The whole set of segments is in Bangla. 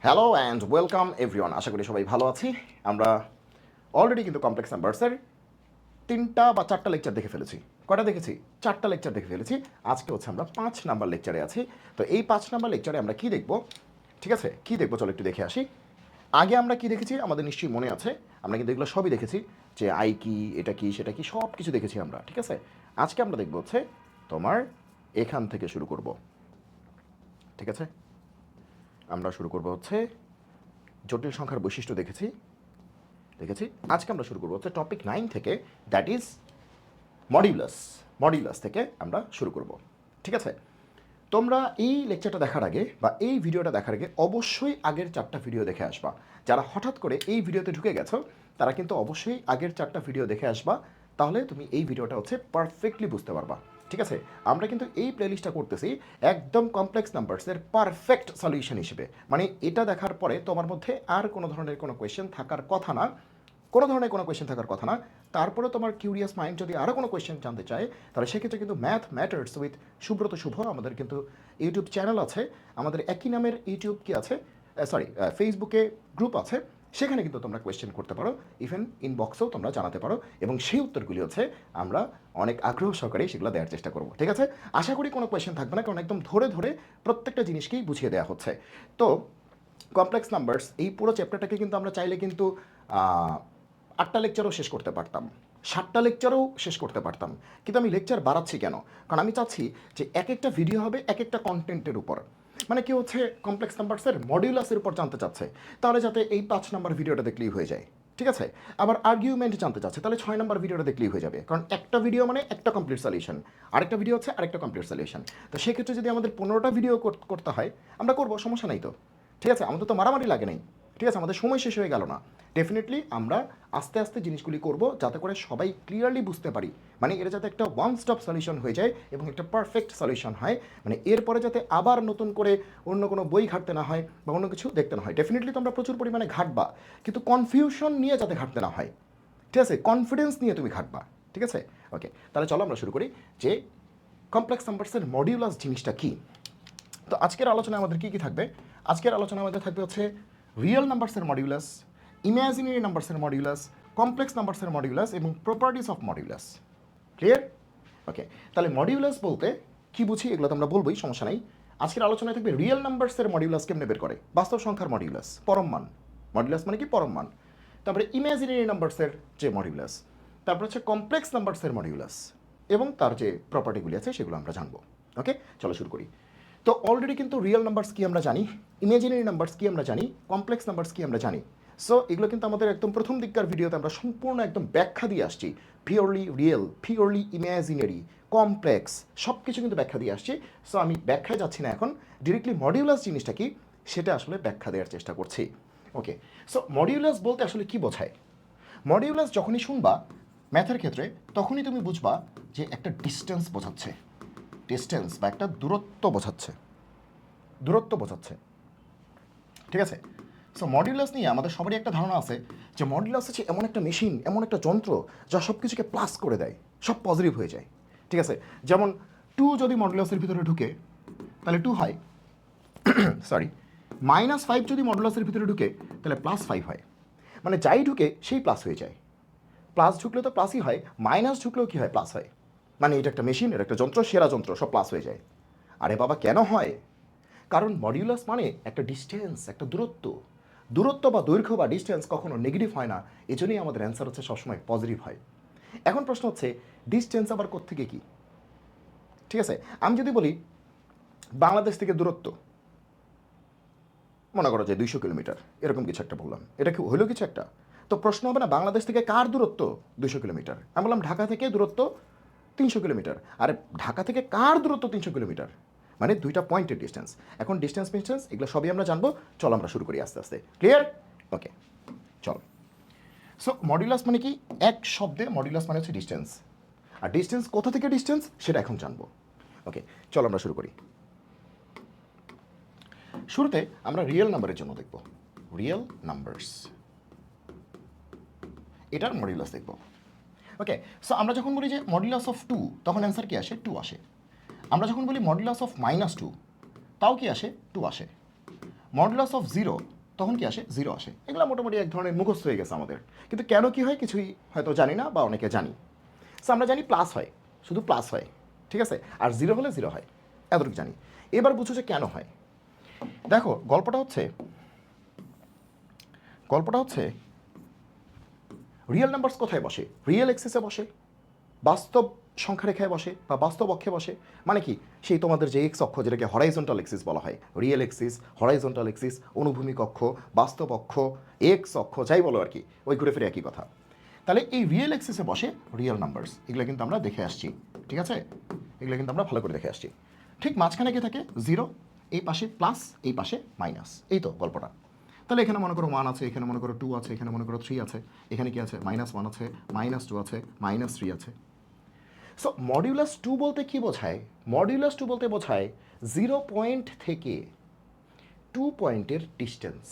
Hello and welcome everyone. আশা করি সবাই ভালো আছি। আমরা অলরেডি কিন্তু কমপ্লেক্স নাম্বারসের 3টা বা 4টা লেকচার দেখে ফেলেছি। কয়টা দেখেছি? 4টা লেকচার দেখে ফেলেছি। আজকে হচ্ছে আমরা 5 নাম্বার লেকচারে আছি। তো এই 5 নাম্বার লেকচারে আমরা কি দেখব? ঠিক আছে, কি দেখবো চলো একটু দেখে আসি। আগে আমরা কি দেখেছি আমাদের নিশ্চয়ই মনে আছে। আমরা কিন্তু এগুলো সবই দেখেছি, যে আই কি, এটা কি, সেটা কি, সব কিছু দেখেছি আমরা। ঠিক আছে, আজকে আমরা দেখবো হচ্ছে তোমার এখান থেকে শুরু করব। ঠিক আছে, আমরা শুরু করব হচ্ছে জটিল সংখ্যার বৈশিষ্ট্য দেখেছি। আজকে আমরা শুরু করবো হচ্ছে টপিক 9 থেকে, দ্যাট ইজ মডিউলাস থেকে আমরা শুরু করব। ঠিক আছে, তোমরা এই লেকচারটা দেখার আগে বা এই ভিডিওটা দেখার আগে অবশ্যই আগের 4টা ভিডিও দেখে আসবা। যারা হঠাৎ করে এই ভিডিওতে ঢুকে গেছো তারা কিন্তু অবশ্যই আগের 4টা ভিডিও দেখে আসবা, তাহলে তুমি এই ভিডিওটা হচ্ছে পারফেক্টলি বুঝতে পারবা। ঠিক আছে, আমরা কিন্তু এই প্লেলিস্টটা করতেছি একদম কমপ্লেক্স নাম্বারসের পারফেক্ট সলিউশন হিসেবে। মানে এটা দেখার পরে তোমার মধ্যে আর কোনো ধরনের কোনো কোয়েশ্চেন থাকার কথা না, তারপরে তোমার কিউরিয়াস মাইন্ড যদি আরও কোনো কোয়েশ্চেন জানতে চায়, তাহলে সেক্ষেত্রে কিন্তু ম্যাথ ম্যাটার্স উইথ সুব্রত শুভ আমাদের কিন্তু ইউটিউব চ্যানেল আছে, আমাদের একই নামের ইউটিউব কি আছে, ফেসবুকে গ্রুপ আছে, সেখানে কিন্তু তোমরা কোয়েশ্চেন করতে পারো, ইভেন ইনবক্সেও তোমরা জানাতে পারো, এবং সেই উত্তরগুলি হচ্ছে আমরা অনেক আগ্রহ সহকারে সেগুলো দেওয়ার চেষ্টা করব। ঠিক আছে, আশা করি কোনো কোয়েশ্চেন থাকবে না, কারণ একদম ধরে ধরে প্রত্যেকটা জিনিসকেই বুঝিয়ে দেওয়া হচ্ছে। তো কমপ্লেক্স নাম্বারস এই পুরো চ্যাপ্টারটাকে কিন্তু আমরা চাইলে কিন্তু 8টা লেকচারও শেষ করতে পারতাম, 7টা লেকচারও শেষ করতে পারতাম, কিন্তু আমি লেকচার বাড়াচ্ছি কেন? কারণ আমি চাচ্ছি যে এক একটা ভিডিও হবে এক একটা কন্টেন্টের উপর। মানে কি হচ্ছে, কমপ্লেক্স নাম্বারসের মডিউলাসের উপর জানতে চাচ্ছে, তাহলে যাতে এই 5 নাম্বার ভিডিওটা দেখলেই হয়ে যায়। ঠিক আছে, আবার আর্গুমেন্ট জানতে চাচ্ছে, তাহলে 6 নাম্বার ভিডিওটা দেখলেই হয়ে যাবে, কারণ একটা ভিডিও মানে একটা কমপ্লিট সলিউশন, আরেকটা ভিডিও হচ্ছে আরেকটা কমপ্লিট সলিউশন। তো সেক্ষেত্রে যদি আমাদের 15টা ভিডিও করতে হয়, আমরা করবো, সমস্যা নাই তো। ঠিক আছে, আমাদের তো মারামারি লাগে নাই। ঠিক আছে, আমাদের সময় শেষ হয়ে গেল না। ডেফিনেটলি আমরা আস্তে আস্তে জিনিসগুলি করব, যাতে করে সবাই ক্লিয়ারলি বুঝতে পারি, মানে এটা যাতে একটা ওয়ান স্টপ সলিউশন হয়ে যায় এবং একটা পারফেক্ট সলিউশন হয়। মানে এরপরে যাতে আবার নতুন করে অন্য কোনো বই ঘাটতে না হয় বা অন্য কিছু দেখতে না হয়। ডেফিনেটলি তোমরা প্রচুর পরিমাণে ঘাটবা, কিন্তু কনফিউশন নিয়ে যাতে ঘাটতে না হয়। ঠিক আছে, কনফিডেন্স নিয়ে তুমি ঘাটবা। ঠিক আছে, ওকে, তাহলে চলো আমরা শুরু করি যে কমপ্লেক্স নাম্বারসের মডিউলাস জিনিসটা কী। তো আজকের আলোচনায় আমাদের কী কী থাকবে? আজকের আলোচনায় আমাদের থাকবে হচ্ছে রিয়েল নাম্বারসের মডিউলাস, ইমাজিনারি নাম্বারসের মডিউলাস, কমপ্লেক্স নাম্বারসের মডিউলাস এবং properties of modulus. Clear? Okay, তাহলে মডিউলাস বলতে কী বুঝি এগুলো তো আমরা বলবোই, সমস্যা নেই। আজকের আলোচনায় থাকবে রিয়েল নাম্বারসের মডিউলাস কেমনে বের করে, বাস্তব সংখ্যার মডিউলাস, পরম মান। মডিউলাস মানে কি? পরম মান। তারপরে ইমাজিনারি নাম্বারসের যে মডিউলাস, তারপর হচ্ছে কমপ্লেক্স নাম্বারসের মডিউলাস এবং তার যে প্রপার্টিগুলি আছে সেগুলো আমরা জানবো। ওকে, চলো শুরু করি। তো অলরেডি কিন্তু রিয়েল নাম্বারস কি আমরা জানি, ইমাজিনারি নাম্বারস কি আমরা জানি, কমপ্লেক্স নাম্বারস কি আমরা জানি। সো এগুলো কিন্তু আমাদের একদম প্রথম দিককার ভিডিওতে আমরা সম্পূর্ণ একদম ব্যাখ্যা দিয়ে আসছি। Purely real, purely imaginary, complex, সব কিছু কিন্তু ব্যাখ্যা দিয়ে আসছি। সো আমি ব্যাখ্যায় যাচ্ছি না, এখন ডিরেক্টলি মডিউলাস জিনিসটা কি সেটা আসলে ব্যাখ্যা দেওয়ার চেষ্টা করছি। ওকে, সো মডিউলাস বলতে আসলে কি বোঝায়? মডিউলাস যখনই শুনবা ম্যাথের ক্ষেত্রে, তখনই তুমি বুঝবা যে একটা ডিস্টেন্স বোঝাচ্ছে, ডিস্টেন্স বা একটা দূরত্ব বোঝাচ্ছে। ঠিক আছে, সো মডিউলাস নিয়ে আমাদের সবারই একটা ধারণা আছে যে মডিউলাস হচ্ছে এমন একটা মেশিন, এমন একটা যন্ত্র যা সব কিছুকে প্লাস করে দেয়, সব পজিটিভ হয়ে যায়। ঠিক আছে, যেমন 2 যদি মডিউলাসের ভিতরে ঢুকে তাহলে 2 হয়, সরি, -5 যদি মডুলাসের ভিতরে ঢুকে তাহলে +5 হয়। মানে যাই ঢুকে সেই প্লাস হয়ে যায়। প্লাস ঢুকলে তো প্লাসই হয়, মাইনাস ঢুকলেও কী হয়? প্লাস হয়। মানে এটা একটা মেশিন, এটা একটা যন্ত্র, সেরা যন্ত্র, সব প্লাস হয়ে যায়। আরে বাবা, কেন হয়? কারণ মডিউলাস মানে একটা ডিস্টেন্স, একটা দূরত্ব বা দৈর্ঘ্য বা ডিস্টেন্স কখনো নেগেটিভ হয় না, এজন্যই আমাদের অ্যান্সার হচ্ছে সবসময় পজিটিভ হয়। এখন প্রশ্ন হচ্ছে ডিস্টেন্স আবার কোত্থেকে কী? ঠিক আছে, আমি যদি বলি বাংলাদেশ থেকে দূরত্ব, মনে করো যে 200 কিলোমিটার, এরকম কিছু একটা বললাম, এটা কি হইলো কিছু একটা? তো প্রশ্ন হবে না বাংলাদেশ থেকে কার দূরত্ব 200 কিলোমিটার, আমি বললাম ঢাকা থেকে দূরত্ব 300 কিলোমিটার। আরে ঢাকা থেকে কার দূরত্ব 300 কিলোমিটার? মানে দুইটা পয়েন্টের ডিস্টেন্স। এখন ডিস্টেন্স এগুলো সবই আমরা জানবো, চলো আমরা শুরু করি আস্তে আস্তে। ক্লিয়ার? ওকে, চলো। সো মডিউলাস মানে কি? এক শব্দে মডিউলাস মানে হচ্ছে ডিস্টেন্স। আর ডিস্টেন্স কোথা থেকে ডিস্টেন্স সেটা এখন জানবো। ওকে, চলো আমরা শুরু করি। শুরুতে আমরা রিয়েল নাম্বারের জন্য দেখব, রিয়েল নাম্বারস, এটার মডিউলাস দেখব। ওকে, সো আমরা যখন বলি যে মডিউলাস অফ 2, তখন অ্যান্সার কি আসে? 2 আসে। আমরা যখন বলি মডিউলাস অফ -2, তাও কি আসে? 2 আসে। মডুলাস অফ 0, তখন কি আসে? 0 আসে। এগুলো মোটামুটি এক ধরনের মুখস্থ হয়ে গেছে আমাদের। কিন্তু কেন কি হয় কিছুই হয়তো জানি না বা অনেকে জানি। সো আমরা জানি প্লাস হয়, শুধু প্লাস হয়, ঠিক আছে? আর 0 হলে 0 হয়, এতটুকু জানি। এবার বুঝো যে কেন হয়। দেখো গল্পটা হচ্ছে রিয়েল নাম্বারস কোথায় বসে? রিয়েল এক্সিসে বসে, বাস্তব সংখ্যা রেখায় বসে বা বাস্তব অক্ষে বসে। মানে কি? সেই তোমাদের যে এক্স অক্ষ যেটাকে হরাইজন্টাল এক্সিস বলা হয়, রিয়েল এক্সিস, হরাইজন্টাল এক্সিস, অনুভূমিক অক্ষ, বাস্তব অক্ষ, এক্স অক্ষ, যাই বলো আর কি, ওই ঘুরে ফিরে একই কথা। তাহলে এই রিয়েল এক্সিসে বসে রিয়েল নাম্বারস, এগুলো কিন্তু আমরা দেখে আসছি, ঠিক আছে? এগুলো কিন্তু আমরা ভালো করে দেখে আসছি। ঠিক মাঝখানে কি থাকে? 0, এই পাশে প্লাস, এই পাশে মাইনাস, এই তো গল্পটা। তাহলে এখানে মনে করো 1 আছে, এখানে মনে করো 2 আছে, এখানে মনে করো 3 আছে, এখানে কি আছে? -1 আছে, -2 আছে, -3 আছে। সো মডিউলাস 2 বলতে কি বোঝায়? মডিউলাস 2 বলতে বোঝায় 0 পয়েন্ট থেকে 2 পয়েন্টের ডিস্টেন্স।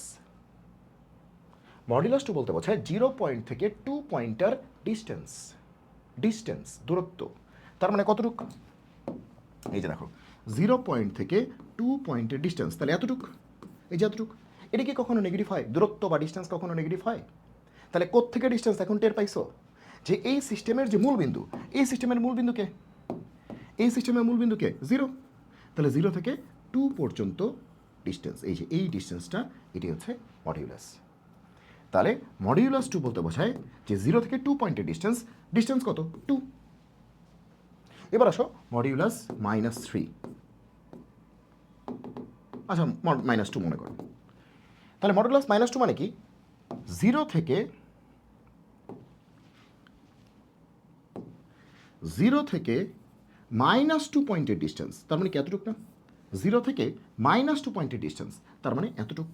মডিউলাস 2 বলতে বোঝায় 0 পয়েন্ট থেকে 2 পয়েন্টার ডিস্টেন্স। ডিস্টেন্স, দূরত্ব। তার মানে কতটুক? এই যে দেখো, 0 পয়েন্ট থেকে 2 পয়েন্টের ডিস্টেন্স, তাহলে এতটুক, এই যে এতটুক। এটা কি কখনো নেগেটিভ হয়? দূরত্ব বা ডিস্টেন্স কখনো নেগেটিভ হয়? তাহলে কোত্থেকে ডিস্টেন্স এখন টের পাইছো? যে এই সিস্টেমের যে মূলবিন্দু, এই সিস্টেমের মূলবিন্দুকে, এই সিস্টেমের মূলবিন্দুকে 0, তাহলে 0 থেকে 2 পর্যন্ত ডিস্টেন্স, এই যে এই ডিস্টেন্সটা, এটি হচ্ছে মডিউলাস। তাহলে মডিউলাস 2 বলতে বোঝায় যে 0 থেকে 2 পয়েন্টের ডিস্টেন্স। ডিস্টেন্স কত? 2। এবার আসো মডিউলাস -3। আচ্ছা, -2 মনে করো। তাহলে মডুলাস -2 মানে কি? 0 থেকে 2 পয়েন্টের ডিস্টেন্স, তার মানে কি এতটুক না? 0 থেকে -2 পয়েন্টের ডিস্টেন্স, তার মানে এতটুক।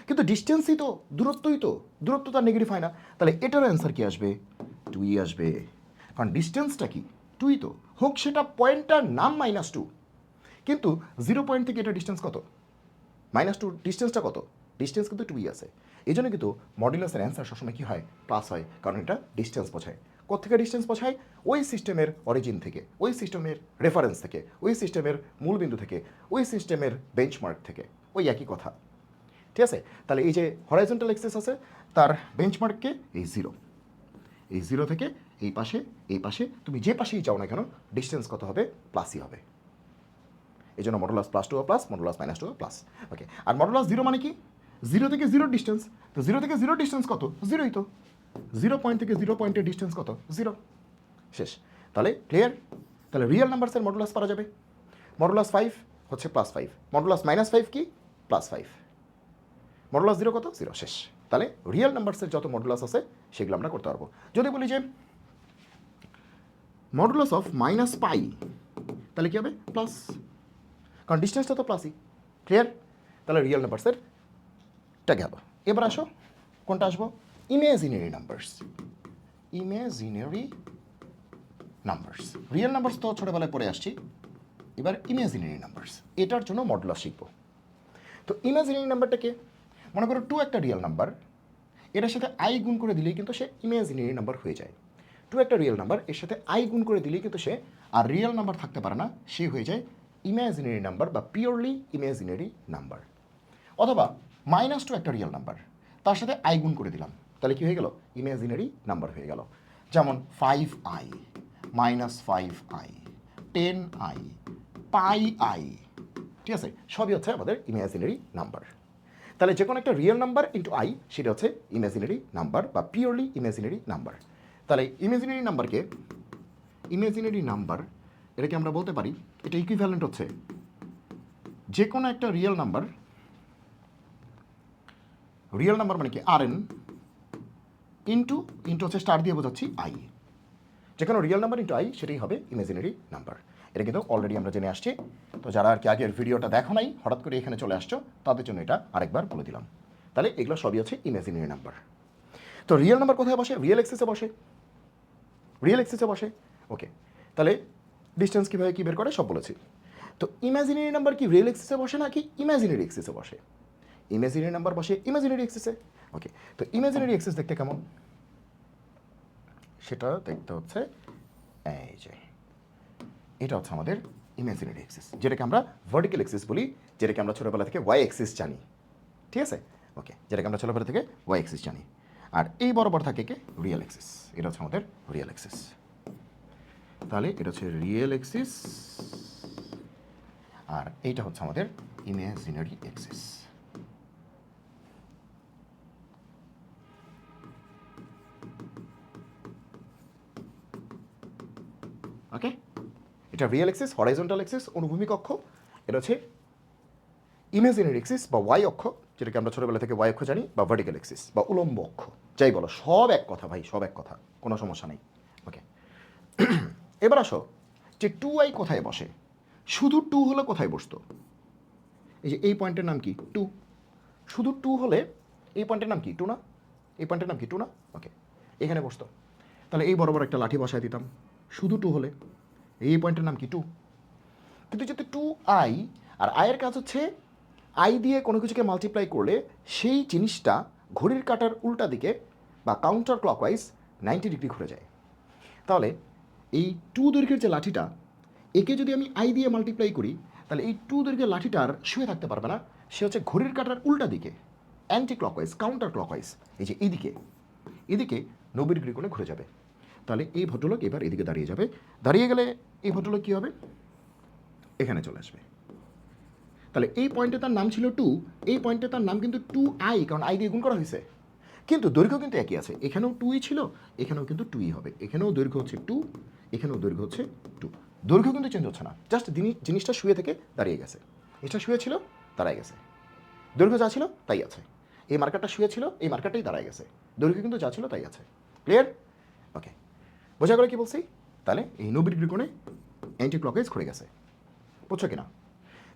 কিন্তু ডিস্টেন্সই তো, দূরত্বই তো, দূরত্ব তার নেগেটিভ হয় না। তাহলে এটার অ্যান্সার কি আসবে? 2ই আসবে। কারণ ডিস্টেন্সটা কি? 2ই তো, হোক সেটা পয়েন্টটার নাম -2, কিন্তু 0 পয়েন্ট থেকে এটা ডিস্টেন্স কত? -2, ডিস্টেন্সটা কত? ডিস্টেন্স কিন্তু 2ই আছে। এই জন্য কিন্তু মডুলাসের অ্যান্সার সবসময় কী হয়? প্লাস হয়, কারণ এটা ডিস্টেন্স বোঝায়। কোত্থেকে ডিস্টেন্স বোঝায়? ওই সিস্টেমের অরিজিন থেকে, ওই সিস্টেমের রেফারেন্স থেকে, ওই সিস্টেমের মূলবিন্দু থেকে, ওই সিস্টেমের বেঞ্চমার্ক থেকে, ওই একই কথা, ঠিক আছে? তাহলে এই যে হরাইজন্টাল এক্সিস আছে, তার বেঞ্চমার্ককে এই 0, এই 0 থেকে এই পাশে, এই পাশে, তুমি যে পাশেই যাও না কেন, ডিস্টেন্স কত হবে? প্লাসই হবে। এই জন্য মডুলাস +2 প্লাস, মডুলাস -2 প্লাস। ওকে, আর মডুলাস 0 মানে কি? 0 থেকে 0 ডিস্টেন্স। তো 0 থেকে 0 ডিস্টেন্স কত? 0ই তো। 0 পয়েন্ট থেকে 0 পয়েন্টের ডিস্টেন্স কত? 0। শেষ। তাহলে ক্লিয়ার? তাহলে রিয়েল নাম্বারসের মডুলাস পারা যাবে। মডুলাস 5 হচ্ছে +5, মডুলাস -5 কি? +5। মডুলাস 0 কত? 0। শেষ। তাহলে রিয়েল নাম্বারসের যত মডুলাস আছে সেগুলো আমরা করতে পারবো। যদি বলি যে মডুলাস অফ -π, তাহলে কী হবে? প্লাস, কারণ ডিস্টেন্সটা তো প্লাসই। ক্লিয়ার? তাহলে রিয়েল নাম্বারসেরটা গেল। এবার আসো, কোনটা আসবো? Imaginary numbers. Imaginary numbers. Real numbers তো ছোটোবেলায় পড়ে আসছি, এবার ইমেজিনারি নাম্বারস, এটার জন্য মডুলাস শিখবো। তো ইমেজিনারি নাম্বারটাকে, মনে করো 2 একটা রিয়েল নাম্বার, এটার সাথে আই গুণ করে দিলেই কিন্তু সে ইমেজিনারি নাম্বার হয়ে যায়। 2 একটা রিয়েল নাম্বার, এর সাথে আই গুণ করে দিলেই কিন্তু সে আর রিয়েল নাম্বার থাকতে পারে না, সে হয়ে যায় ইমেজিনারি নাম্বার বা পিওরলি ইমেজিনারি নাম্বার। অথবা -2 একটা রিয়েল নাম্বার, তার সাথে আই গুণ করে দিলাম, তাহলে কি হয়ে গেল? ইমেজিনারি নাম্বার হয়ে গেল। যেমন 5i, -5i, 10i, πi, ঠিক আছে? সবই হচ্ছে আমাদের ইমেজিনারি নাম্বার। তাহলে যে কোনো একটা রিয়েল নাম্বার ইন্টু আই, সেটা হচ্ছে ইমেজিনারি নাম্বার বা পিওরলি ইমেজিনারি নাম্বার। তাহলে ইমেজিনারি নাম্বার এটাকে আমরা বলতে পারি, এটা ইকুইভ্যালেন্ট হচ্ছে যে কোনো একটা রিয়েল নাম্বার মানে কি? RN ইন্টু হচ্ছে স্টার দিয়ে বোঝাচ্ছি আই। যে কোনো রিয়েল নাম্বার ইন্টু আই, সেটাই হবে ইমেজিনারি নাম্বার। এটা কিন্তু অলরেডি আমরা জেনে আসছি। তো যারা আর কি আগের ভিডিওটা দেখো নাই, হঠাৎ করে এখানে চলে আসছো, তাদের জন্য এটা আরেকবার বলে দিলাম। তাহলে এগুলো সবই হচ্ছে ইমেজিনারি নাম্বার। তো রিয়েল নাম্বার কোথায় বসে? রিয়েল এক্সিসে বসে। ওকে, তাহলে ডিস্টেন্স কীভাবে কী বের করে সব বলেছি। তো ইমেজিনারি নাম্বার কি রিয়েল এক্সিসে বসে নাকি ইমেজিনারি এক্সিসে বসে? ইমেজিনারি নাম্বার বসে ইমেজিনারি এক্সিসে। ওকে, তো ইমেজিনারি এক্সিস দেখতে কেমন? সেটা দেখতে হচ্ছে এই যে, এটা হচ্ছে আমাদের ইমেজিনারি এক্সিস, যেটাকে আমরা ভার্টিক্যাল এক্সিস বলি, যেটাকে আমরা ছোটোবেলা থেকে ওয়াই এক্সিস জানি, ঠিক আছে? ওকে, যেটাকে আমরা চলাফেরা থেকে ওয়াই অ্যাক্সিস জানি। আর এই বরাবর থাকে কে? Real Axis. এটা হচ্ছে আমাদের রিয়েল অ্যাক্সিস। তাহলে এটা হচ্ছে রিয়েল অ্যাক্সিস, আর এইটা হচ্ছে আমাদের ইমাজিনারি অ্যাক্সিস। ওকে, এটা রিয়েল অ্যাক্সিস, হরাইজন্টাল অ্যাক্সিস অনুভূমিক অক্ষ। এটা হচ্ছে ইমাজিনারি অ্যাক্সিস বা ওয়াই অক্ষ, যেটাকে আমরা ছোটবেলা থেকে ওয়াই অক্ষ জানি, বা ভার্টিক্যাল অ্যাক্সিস বা উলম্ব অক্ষ, যাই বলো, সব এক কথা ভাই, সব এক কথা, কোনো সমস্যা নেই। ওকে, এবার আসো যে 2i কোথায় বসে। শুধু 2 হলে কোথায় বসতো? এই যে এই পয়েন্টের নাম কি? 2। শুধু 2 হলে এই পয়েন্টের নাম কি? 2 না? এই পয়েন্টের নাম কি? 2 না? ওকে, এখানে বসতো। তাহলে এই বরাবর একটা লাঠি বসায় দিতাম শুধু 2 হলে। এই পয়েন্টের নাম কি? 2। কিন্তু যেহেতু 2i, আর আয়ের কাজ হচ্ছে আই দিয়ে কোনো কিছুকে মাল্টিপ্লাই করলে সেই জিনিসটা ঘড়ির কাঁটার উল্টা দিকে বা কাউন্টার ক্লকওয়াইজ 90 ডিগ্রি ঘুরে যায়। তাহলে এই 2 দৈর্ঘ্যের যে লাঠিটা, একে যদি আমি আই দিয়ে মাল্টিপ্লাই করি, তাহলে এই 2 দৈর্ঘ্যের লাঠিটা আর শুয়ে থাকতে পারবে না, সে হচ্ছে ঘড়ির কাঁটার উল্টা দিকে, অ্যান্টি ক্লকওয়াইজ, কাউন্টার ক্লকওয়াইজ, এই যে এইদিকে, এদিকে 90 ডিগ্রি কোণে ঘুরে যাবে। তাহলে এই ভদ্রলোক এবার এদিকে দাঁড়িয়ে যাবে। দাঁড়িয়ে গেলে এই ভদ্রলোক কী হবে? এখানে চলে আসবে। তাহলে এই পয়েন্টে তার নাম ছিল 2, এই পয়েন্টে তার নাম কিন্তু 2i, কারণ আই দিয়ে গুণ করা হয়েছে। কিন্তু দৈর্ঘ্য কিন্তু একই আছে, এখানেও 2ই ছিল, এখানেও কিন্তু 2ই হবে। এখানেও দৈর্ঘ্য হচ্ছে 2, এখানেও দৈর্ঘ্য হচ্ছে 2। দৈর্ঘ্য কিন্তু চেঞ্জ হচ্ছে না, জাস্ট জিনিসটা শুয়ে থেকে দাঁড়িয়ে গেছে। জিনিসটা শুয়ে ছিল, দাঁড়ায় গেছে। দৈর্ঘ্য যা ছিল তাই আছে। এই মার্কারটা শুয়ে ছিল, এই মার্কারটাই দাঁড়ায় গেছে। দৈর্ঘ্য কিন্তু যা ছিল তাই আছে। ক্লিয়ার? ওকে, বোঝা গেল কি বলছি? তাহলে এই 90 ডিগ্রি কোণে অ্যান্টি ক্লকওয়াইজ ঘুরে গেছে। বুঝছো কিনা?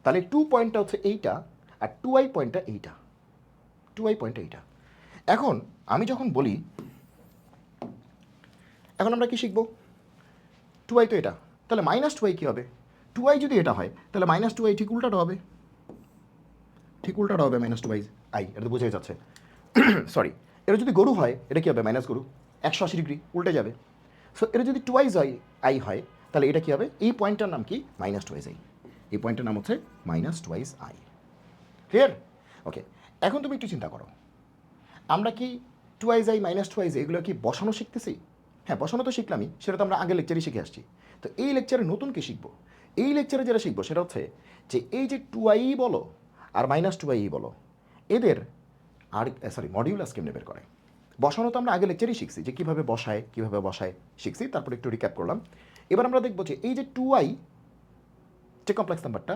তাহলে 2 পয়েন্টটা হচ্ছে এইটা, আর 2i পয়েন্টটা এইটা। 2i পয়েন্টটা এইটা। এখন আমি যখন বলি, এখন আমরা কি শিখবো? 2i তো এটা, তাহলে -2i কী হবে? 2i যদি এটা হয়, তাহলে -2i ঠিক উল্টাটা হবে। ঠিক উল্টাটা হবে -2i, এটা তো বোঝাই যাচ্ছে। সরি, এটা যদি গরু হয়, এটা কী হবে? মাইনাস গরু, 180 ডিগ্রি উল্টে যাবে। সো এটা যদি 2i হয়, তাহলে এটা কী হবে? এই পয়েন্টটার নাম কি? -2i। এই পয়েন্টের নাম হচ্ছে -2i। ক্লিয়ার? ওকে, এখন তুমি একটু চিন্তা করো, আমরা কি 2i -2i এগুলো কি বসানো শিখতেছি? হ্যাঁ, বসানো তো শিখলামই, সেটা তো আমরা আগের লেকচারেই শিখে আসছি। তো এই লেকচারে নতুন কি শিখবো? এই লেকচারে যেটা শিখবো সেটা হচ্ছে যে এই যে 2i বলো আর -2i বলো, এদের আর মডিউলাস কেমনে বের করে। বসানো তো আমরা আগের লেকচারেই শিখছি, যে কীভাবে বসায় শিখছি, তারপর একটু রিক্যাপ করলাম। এবার আমরা দেখবো যে এই যে 2i যে কমপ্লেক্স নাম্বারটা,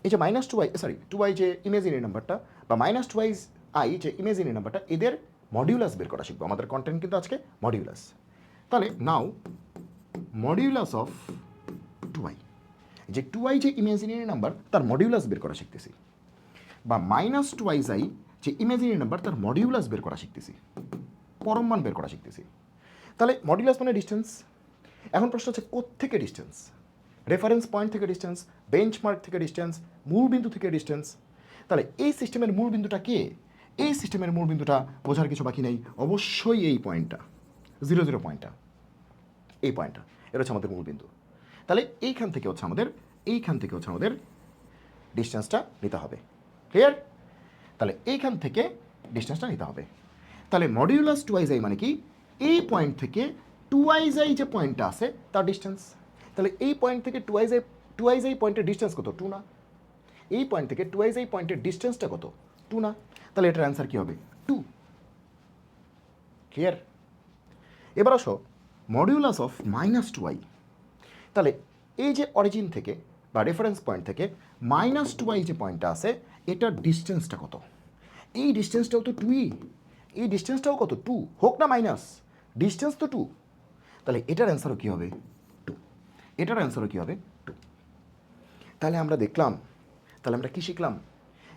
এই যে -2i যে ইমেজিনারি নাম্বারটা, বা -2i যে ইমেজিনারি নাম্বারটা, এদের মডিউলাস বের করা শিখবো। আমাদের কন্টেন্ট কিন্তু আজকে মডিউলাস। তাহলে নাও মডিউলাস অফ 2i, যে 2i যে ইমেজিনারি নাম্বার তার মডিউলাস বের করা শিখতেছি, বা -2i যে ইমেজিনারি নাম্বার তার মডিউলাস বের করা শিখতেছি, পরম মান বের করা শিখতেছি। তাহলে মডিউলাস মানে ডিস্টেন্স। এখন প্রশ্ন হচ্ছে কোত্থেকে ডিস্টেন্স? রেফারেন্স পয়েন্ট থেকে ডিস্টেন্স, বেঞ্চমার্ক থেকে ডিস্টেন্স, মূল বিন্দু থেকে ডিস্টেন্স। তাহলে এই সিস্টেমের মূল বিন্দুটা কে? এই সিস্টেমের মূল বিন্দুটা বোঝার কিছু বাকি নেই, অবশ্যই এই পয়েন্টটা, 0 পয়েন্টটা, এই পয়েন্টটা, এটা হচ্ছে আমাদের মূল বিন্দু। তাহলে এইখান থেকে হচ্ছে আমাদের ডিস্টেন্সটা নিতে হবে। ক্লিয়ার? তাহলে এইখান থেকে ডিস্টেন্সটা নিতে হবে। তাহলে মডিউলাস 2i মানে কি? এই পয়েন্ট থেকে 2i যে পয়েন্টটা আছে তার ডিস্টেন্স। তাহলে এই পয়েন্ট থেকে 2i পয়েন্টের ডিস্টেন্স কত? 2 না? এই পয়েন্ট থেকে 2i পয়েন্টের ডিস্টেন্সটা কত? 2 না? তাহলে এটার অ্যান্সার কী হবে? 2। ক্লিয়ার? এবার আসো মডিউলাস অফ -2i। তাহলে এই যে অরিজিন থেকে বা রেফারেন্স পয়েন্ট থেকে -2i যে পয়েন্টটা আছে, এটার ডিস্টেন্সটা কত? এই ডিস্টেন্সটাও তো 2ই, এই ডিস্টেন্সটাও কত? 2, হোক না মাইনাস, ডিস্টেন্স তো 2। তাহলে এটার অ্যান্সারও কী হবে? 2। এটার অ্যান্সারও কী হবে? 2। তাহলে আমরা দেখলাম, তাহলে আমরা কী শিখলাম?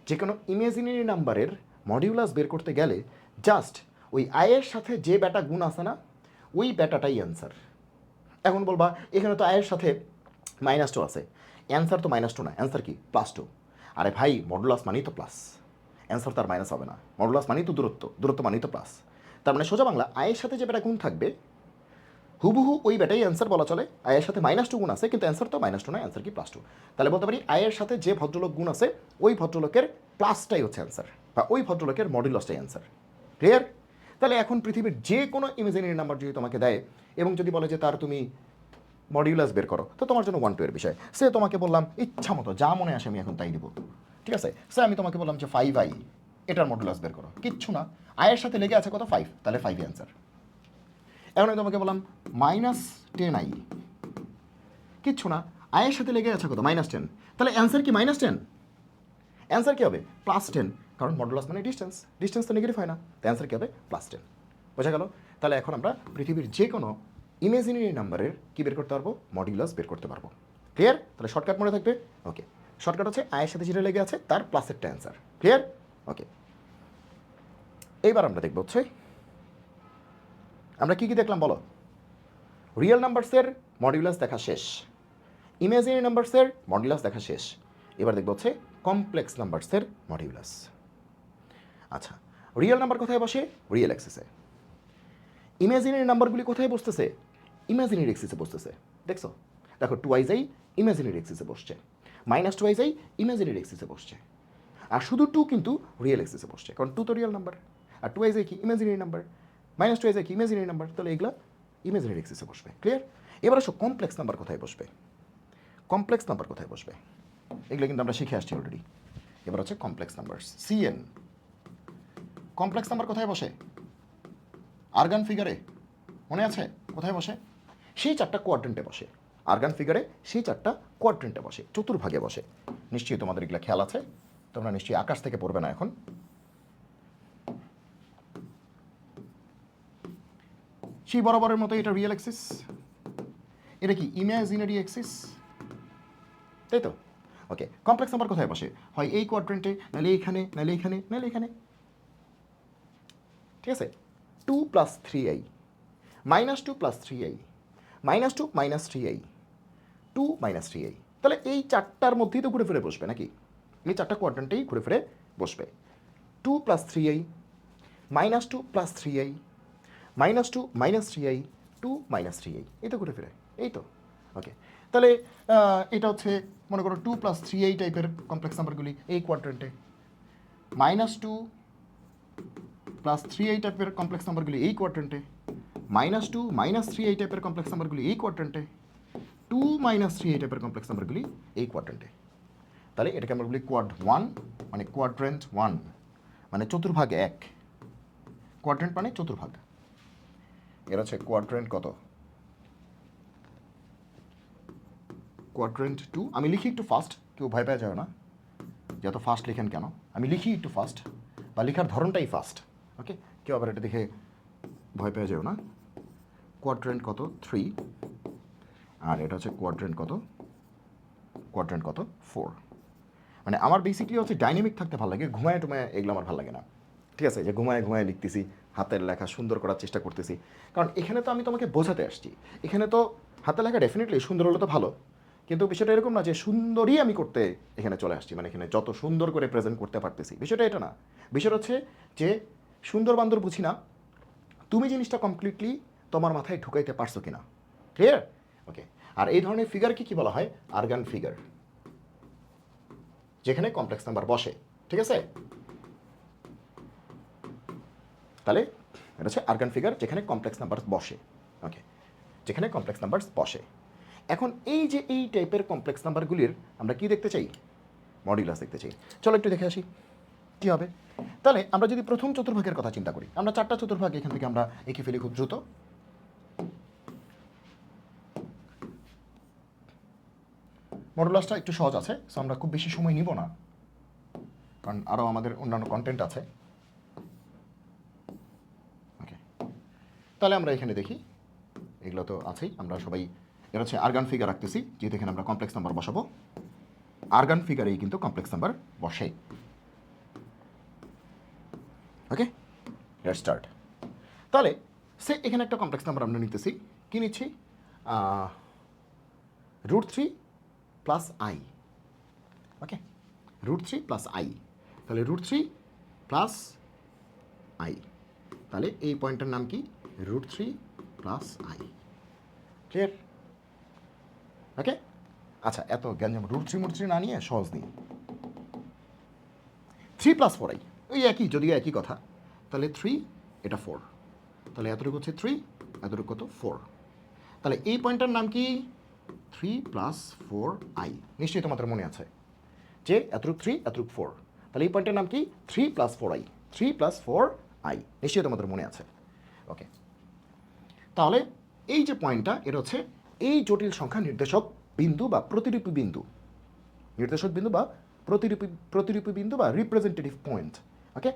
যে কোনো ইমেজিনারি নাম্বারের মডিউলাস বের করতে গেলে জাস্ট ওই আয়ের সাথে যে বেটা গুণ আছে না, ওই বেটাটাই অ্যান্সার। এখন বলবা এখানে তো আয়ের সাথে -2 আছে, অ্যান্সার তো -2 না, অ্যান্সার কি? +2। আরে ভাই, মডুলাস মানেই তো প্লাস, অ্যান্সার তো আর মাইনাস হবে না। মডুলাস মানেই তো দূরত্ব মানেই তো প্লাস। তার মানে সোজা বাংলা, আয়ের সাথে যে বেটা গুণ থাকবে হুবহু ওই বেটাই অ্যান্সার বলা চলে। আয়ের সাথে -2 গুণ আছে, কিন্তু অ্যান্সার তো -2 না, অ্যান্সার কি? +2। তাহলে বলতে পারি আয়ের সাথে যে ভদ্রলোক গুণ আছে ওই ভদ্রলোকের প্লাসটাই হচ্ছে অ্যান্সার। বা ওই ভদ্রলোকের মডুলাসটাই অ্যান্সার। ক্লিয়ার? তাহলে এখন পৃথিবীর যে কোনো ইমাজিনারি নাম্বার যদি তোমাকে দেয় এবং যদি বলে যে তার তুমি মডিউলাস বের করো, তো তোমার জন্য 1 2 এর বিষয়। সে তোমাকে বললাম ইচ্ছা মতো যা মনে আসে আমি এখন তাই দিব, ঠিক আছে? সে আমি তোমাকে বললাম যে 5i, এটার মডুলাস বের করো, কিচ্ছু না, আয়ের সাথে লেগে আছে কত 5, তাহলে 5 অ্যান্সার। এখন আমি তোমাকে বললাম -10i, কিচ্ছু না, আয়ের সাথে লেগে আছে কত -10, তাহলে অ্যান্সার কি -10? অ্যান্সার কী হবে? +10, কারণ মডুলাস মানে ডিস্টেন্স, ডিস্টেন্স তো নেগেটিভ হয় না, তো অ্যান্সার কী হবে? +10। বোঝা গেল? তাহলে এখন আমরা পৃথিবীর যে কোনো ইমেজিনারি নাম্বারের কী বের করতে পারবো? মডিউলাস বের করতে পারবো। ক্লিয়ার? তাহলে শর্টকাট মনে থাকবে। ওকে, শর্টকাট হচ্ছে আয়ের সাথে যেটা লেগে আছে তার প্লাসেরটা অ্যান্সার। ক্লিয়ার? ওকে, এইবার আমরা দেখবো হচ্ছে আমরা কী কী দেখলাম বলো? রিয়েল নাম্বারসের মডিউলাস দেখা শেষ, ইমেজিনারি নাম্বারসের মডিউলাস দেখা শেষ, এবার দেখবো হচ্ছে কমপ্লেক্স নাম্বারসের মডিউলাস। আচ্ছা, রিয়েল নাম্বার কোথায় বসে? রিয়েল অ্যাক্সিসে। ইমাজিনারি নাম্বারগুলি কোথায় বসতেছে? ইমাজিনারি এক্সিসে বসতেছে। দেখছো? দেখো 2i ইমাজিনারি এক্সিসে বসছে, -2i ইমাজিনারি এক্সিসে বসছে, আর শুধু 2 কিন্তু রিয়েল এক্সিসে বসছে, কারণ 2 তো রিয়েল নাম্বার, আর 2i কি ইমাজিনারি নাম্বার, -2i কি ইমাজিনারি নাম্বার, তাহলে এগুলো ইমাজিনারি এক্সিসে বসবে। ক্লিয়ার? এবার আসো কমপ্লেক্স নাম্বার কোথায় বসবে? কমপ্লেক্স নাম্বার কোথায় বসবে? এগুলো কিন্তু আমরা শিখে আসছি অলরেডি। এবার হচ্ছে complex number, CN. Complex number কোথায় বসে? আর্গান ফিগারে, মনে আছে কোথায় বসে? সেই 4টা কোয়াড্রেন্টে বসে। আর্গান ফিগারে সেই 4টা কোয়াড্রেন্টে বসে, চতুর্ভাগে বসে। নিশ্চয়ই তোমাদের এগুলো খেয়াল আছে, তোমরা নিশ্চয়ই আকাশ থেকে পড়বে না এখন। সেই বরাবরের মতো এটা রিয়েল অ্যাক্সিস, এটা কি ইমাজিনারি অ্যাক্সিস, তাই তো? ওকে, কমপ্লেক্স নাম্বার কোথায় বসে? হয় এই কোয়াড্রেন্টে, নাহলে এইখানে, নাহলে এইখানে, নাহলে এখানে। ঠিক আছে? 2 + 3i, -2 + 3i, -2 - 3i, 2 - 3i, তাহলে এই 4টার মধ্যেই তো ঘুরে ফিরে বসবে নাকি? এই 4টা কোয়াড্রেন্টেই ঘুরে ফিরে বসবে। 2 + 3i, -2 + 3i, -2 - 3i, 2 - 3i, এই তো ঘুরে ফিরে, এই তো। ওকে, তাহলে এটা হচ্ছে মনে করো 2 + 3i টাইপের কমপ্লেক্স নাম্বারগুলি এই কোয়াড্রেন্টে, -2 + 3i টাইপের কমপ্লেক্স নাম্বারগুলি এই কোয়াড্রেন্টে, -2 - 3i টাইপের কমপ্লেক্স নাম্বারগুলি এই কোয়াড্রেন্টে, 2 - 3i টাইপের কমপ্লেক্স নাম্বারগুলি এই কোয়াড্রেন্টে। তাহলে এটাকে আমরা বলি কোয়াড 1, মানে কোয়াড্রেন্ট 1, মানে চতুর্ভাগ 1। কোয়াড্রেন্ট মানে চতুর্ভাগ। এর হচ্ছে কোয়াড্রেন্ট কত? কোয়াড্রেন্ট 2। আমি লিখি একটু ফাস্ট, কেউ ভয় পেয়ে যাবে না যে এত ফাস্ট লিখেন কেন। আমি লিখি একটু ফাস্ট, বা লেখার ধরনটাই ফাস্ট। ওকে, কেউ আবার এটা দেখে ভয় পেয়ে যাবে না। কোয়াড্রেন্ট কত? 3। আর এটা হচ্ছে কোয়াড্রেন্ট কত? কোয়াড্রেন্ট কত? 4। মানে আমার বেসিকলি হচ্ছে ডাইনামিক থাকতে ভালো লাগে, ঘুমায় টুমায় এগুলো আমার ভালো লাগে না। ঠিক আছে, যে ঘুমায় ঘুমায় লিখতেছি, হাতের লেখা সুন্দর করার চেষ্টা করতেছি, কারণ এখানে তো আমি তোমাকে বোঝাতে আসছি। এখানে তো হাতের লেখা ডেফিনেটলি সুন্দর হলে তো ভালো, কিন্তু বিষয়টা এরকম না যে সুন্দরই আমি করতে এখানে চলে আসছি, মানে এখানে যত সুন্দর করে প্রেজেন্ট করতে পারতেছি, বিষয়টা এটা না। বিষয়টা হচ্ছে যে সুন্দর বান্দর বুঝি না, তুমি জিনিসটা কমপ্লিটলি তোমার মাথায় ঢুকাইতে পারছো কিনা। ক্লিয়ার? ওকে, আর এই ধরনের ফিগারকে কি বলা হয়? আর্গান ফিগার, যেখানে কমপ্লেক্স নাম্বার বসে। ঠিক আছে, তাহলে এটা হচ্ছে আর্গান ফিগার যেখানে কমপ্লেক্স নাম্বার বসে। ওকে, যেখানে কমপ্লেক্স নাম্বার বসে। এখন এই যে এই টাইপের কমপ্লেক্স নাম্বারগুলির আমরা কি দেখতে চাই? মডিউলাস দেখতে চাই। চলো একটু দেখে আসি কী হবে। তাহলে আমরা যদি প্রথম চতুর্ভাগের কথা চিন্তা করি, আমরা 4টা চতুর্ভাগ এখান থেকে আমরা এঁকে ফেলি খুব দ্রুত। মডুলাসটা একটু সহজ আছে, সো আমরা খুব বেশি সময় নিব না, কারণ আরও আমাদের অন্যান্য কন্টেন্ট আছে। ওকে, তাহলে আমরা এখানে দেখি, এগুলো তো আছেই, আমরা সবাই এটা হচ্ছে আর্গান ফিগার রাখতেছি, যেহেতু এখানে আমরা কমপ্লেক্স নাম্বার বসাবো। আর্গান ফিগারেই কিন্তু কমপ্লেক্স নাম্বার বসে। ওকে, লেটস স্টার্ট। তাহলে সে এখানে একটা কমপ্লেক্স নাম্বার আমরা নিতেছি, কি নিচ্ছি? √3 + i। ওকে, √3 + i, তাহলে √3 + i, তাহলে এই পয়েন্টের নাম কি? √3 + i। ক্লিয়ার? ওকে, আচ্ছা, এত জ্ঞান যেমন √3 না নিয়ে সহজ নিই, 3 + 4i। ওই একই, যদিও একই কথা। তাহলে 3, এটা 4, তাহলে এতটুকু হচ্ছে 3, এতটুকু কত 4। তাহলে এই পয়েন্টটার নাম কি 3 + 4i। নিশ্চয়ই তোমাদের মনে আছে যে এতটুকু 3, এতটুকু 4, তাহলে এই পয়েন্টের নাম কি 3 + 4i, 3 + 4i, নিশ্চয়ই তোমাদের মনে আছে। ওকে, তাহলে এই যে পয়েন্টটা, এটা হচ্ছে এই জটিল সংখ্যা নির্দেশক বিন্দু বা প্রতিরূপী বিন্দু, নির্দেশক বিন্দু বা প্রতিরূপী বিন্দু বা রিপ্রেজেন্টেটিভ পয়েন্ট। ওকে,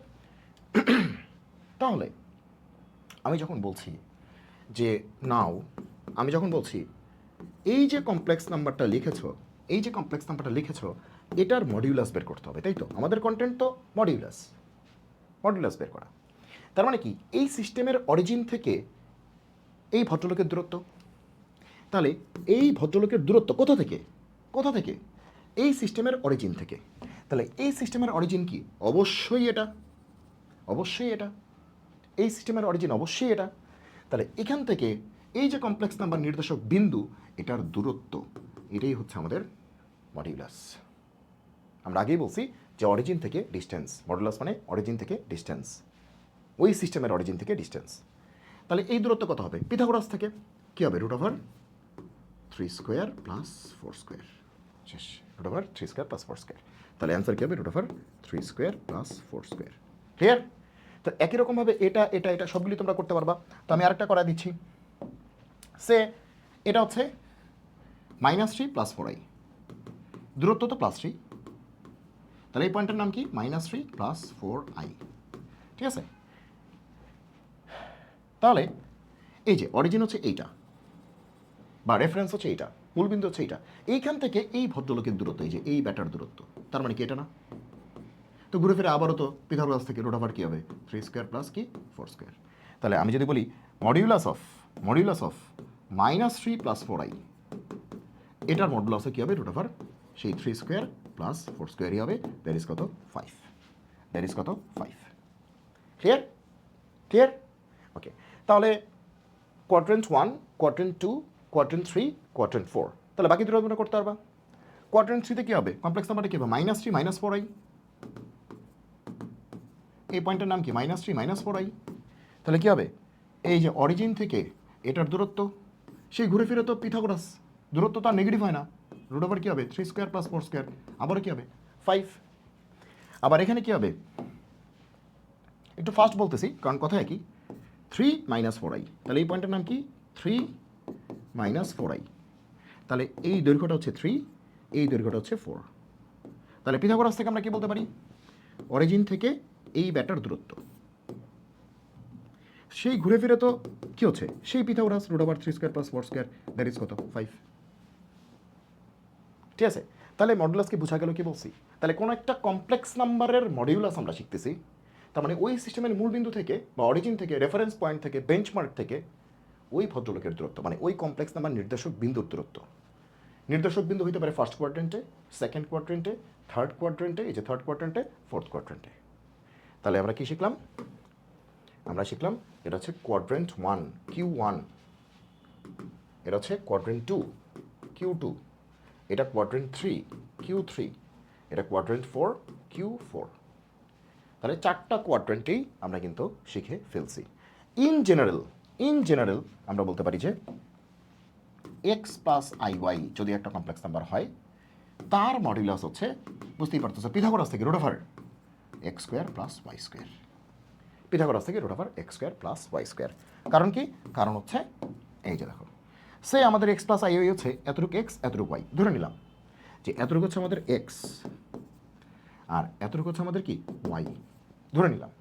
তাহলে আমি যখন বলছি যে নাও, আমি যখন বলছি এই যে কমপ্লেক্স নাম্বারটা লিখেছো, এই যে কমপ্লেক্স নাম্বারটা লিখেছো, এটার মডিউলাস বের করতে হবে, তাই তো? আমাদের কন্টেন্ট তো মডিউলাস, মডিউলাস বের করা। তার মানে কি এই সিস্টেমের অরিজিন থেকে এই ভদ্রলোকের দূরত্ব, তাহলে এই ভদ্রলোকের দূরত্ব কোথা থেকে, কোথা থেকে? এই সিস্টেমের অরিজিন থেকে। তাহলে এই সিস্টেমের অরিজিন কি? অবশ্যই এটা, অবশ্যই এটা, এই সিস্টেমের অরিজিন অবশ্যই এটা। তাহলে এখান থেকে এই যে কমপ্লেক্স নাম্বার নির্দেশক বিন্দু, এটার দূরত্ব, এটাই হচ্ছে আমাদের মডিউলাস। আমরা আগেই বলছি যে অরিজিন থেকে ডিস্টেন্স, মডুলাস মানে অরিজিন থেকে ডিস্টেন্স, ওই সিস্টেমের অরিজিন থেকে ডিস্টেন্স। তাহলে এই দূরত্ব কত হবে? পিথাগোরাস থেকে কী হবে? √3² + 4², শেষ। √3² + 4², তাহলে অ্যান্সার কী হবে? √3² + 4²। ক্লিয়ার? তো একই রকমভাবে এটা এটা এটা সবগুলি তোমরা করতে পারবা। তো আমি আরেকটা করা দিচ্ছি, সে এটা হচ্ছে -3 + 4i, দূরত্ব তো +3, তাহলে এই পয়েন্টের নাম কি? -3 + 4i, ঠিক আছে? তাহলে এই যে অরিজিন হচ্ছে এইটা, বা রেফারেন্স হচ্ছে এইটা, মূলবিন্দু হচ্ছে এইটা, এইখান থেকে এই ভদ্রলোকের দূরত্ব, এই যে এই ব্যাটার দূরত্ব, তার মানে কি এটা না? তো ঘুরে ফিরে আবারও তো পিথাগোরাস থেকে √, কী হবে? 3² + কি 4²। তাহলে আমি যদি বলি মডিউলাস অফ -3 + 4i, এটার মডুলাসে কী হবে? √, সেই 3² + 4²ই হবে, দ্যাট ইজ কত? 5, দ্যাট ইজ কত? 5। ক্লিয়ার? ক্লিয়ার? ওকে, তাহলে কোয়াড্রেন্ট 1, কোয়াড্রেন্ট 2, কোয়াড্রেন্ট 3, কোয়াড্রেন্ট 4, তাহলে বাকি দুটো তোমরা করতে পারবা। কোয়াড্রেন্ট 3-তে কী হবে? কমপ্লেক্স নাম্বারটা কী হবে? -3 - 4i, এই পয়েন্টের নাম কি? -3 - 4i। তাহলে কী হবে? এই যে অরিজিন থেকে এটার দূরত্ব, সেই ঘুরে ফিরে তো পিথাগোরাস, দূরত্ব তো আর নেগেটিভ হয় না, √, কী হবে? 3² + 4², আবারও কী হবে? 5। আবার এখানে কী হবে? একটু ফাস্ট বলতেছি কারণ কথা একই, 3 - 4i, তাহলে এই পয়েন্টের নাম কি? 3 - 4i, তাহলে এই দৈর্ঘ্যটা হচ্ছে 3, এই দৈর্ঘ্যটা হচ্ছে 4। তাহলে পিথাগোরাস থেকে আমরা কি বলতে পারি? অরিজিন থেকে এই ব্যাটার দূরত্ব, সেই ঘুরে ফিরে তো কী হচ্ছে? সেই পিথাগোরাস, √, 3² + 4², দ্যাট ইজ কত? 5। ঠিক আছে? তাহলে মডুলাসকে বোঝা গেল কি বলছি? তাহলে কোনো একটা কমপ্লেক্স নাম্বারের মডিউলাস আমরা শিখতেছি, তার মানে ওই সিস্টেমের মূলবিন্দু থেকে বা অরিজিন থেকে, রেফারেন্স পয়েন্ট থেকে, বেঞ্চমার্ক থেকে ওই ভদ্রলোকের দূরত্ব, মানে ওই কমপ্লেক্স নাম্বার নির্দেশক বিন্দুর দূরত্ব। নির্দেশক বিন্দু হইতে পারে ফার্স্ট কোয়াড্রেন্টে, সেকেন্ড কোয়াড্রেন্টে, থার্ড কোয়াড্রেন্টে, এই যে থার্ড কোয়াড্রেন্টে, ফোর্থ কোয়াড্রেন্টে। তাহলে আমরা কি শিখলাম? আমরা শিখলাম এটা হচ্ছে কোয়াড্রেন্ট 1, Q1, এটা হচ্ছে কোয়াড্রেন্ট 2, Q2, এটা কোয়াড্রেন্ট 3, Q3, এটা কোয়াড্রেন্ট 4, Q4। তাহলে 4টা কোয়াড্রেন্টেই আমরা কিন্তু শিখে ফেলছি। ইন জেনারেল আমরা বলতে পারি যে x + iy যদি একটা কমপ্লেক্স নাম্বার হয়, তার মডুলাস হচ্ছে, বুঝতেই পারতেছো, পিথাগোরাস থেকে √, x² + y², পিথাগোরাস থেকে √, x² + y²। কারণ কি? কারণ হচ্ছে এই যে দেখো, সে আমাদের x + iy হচ্ছে এতটুকু x, এতটুকু y, ধরে নিলাম যে এতটুকু হচ্ছে আমাদের x আর এতটুকু হচ্ছে আমাদের কি? y, ধরে নিলাম।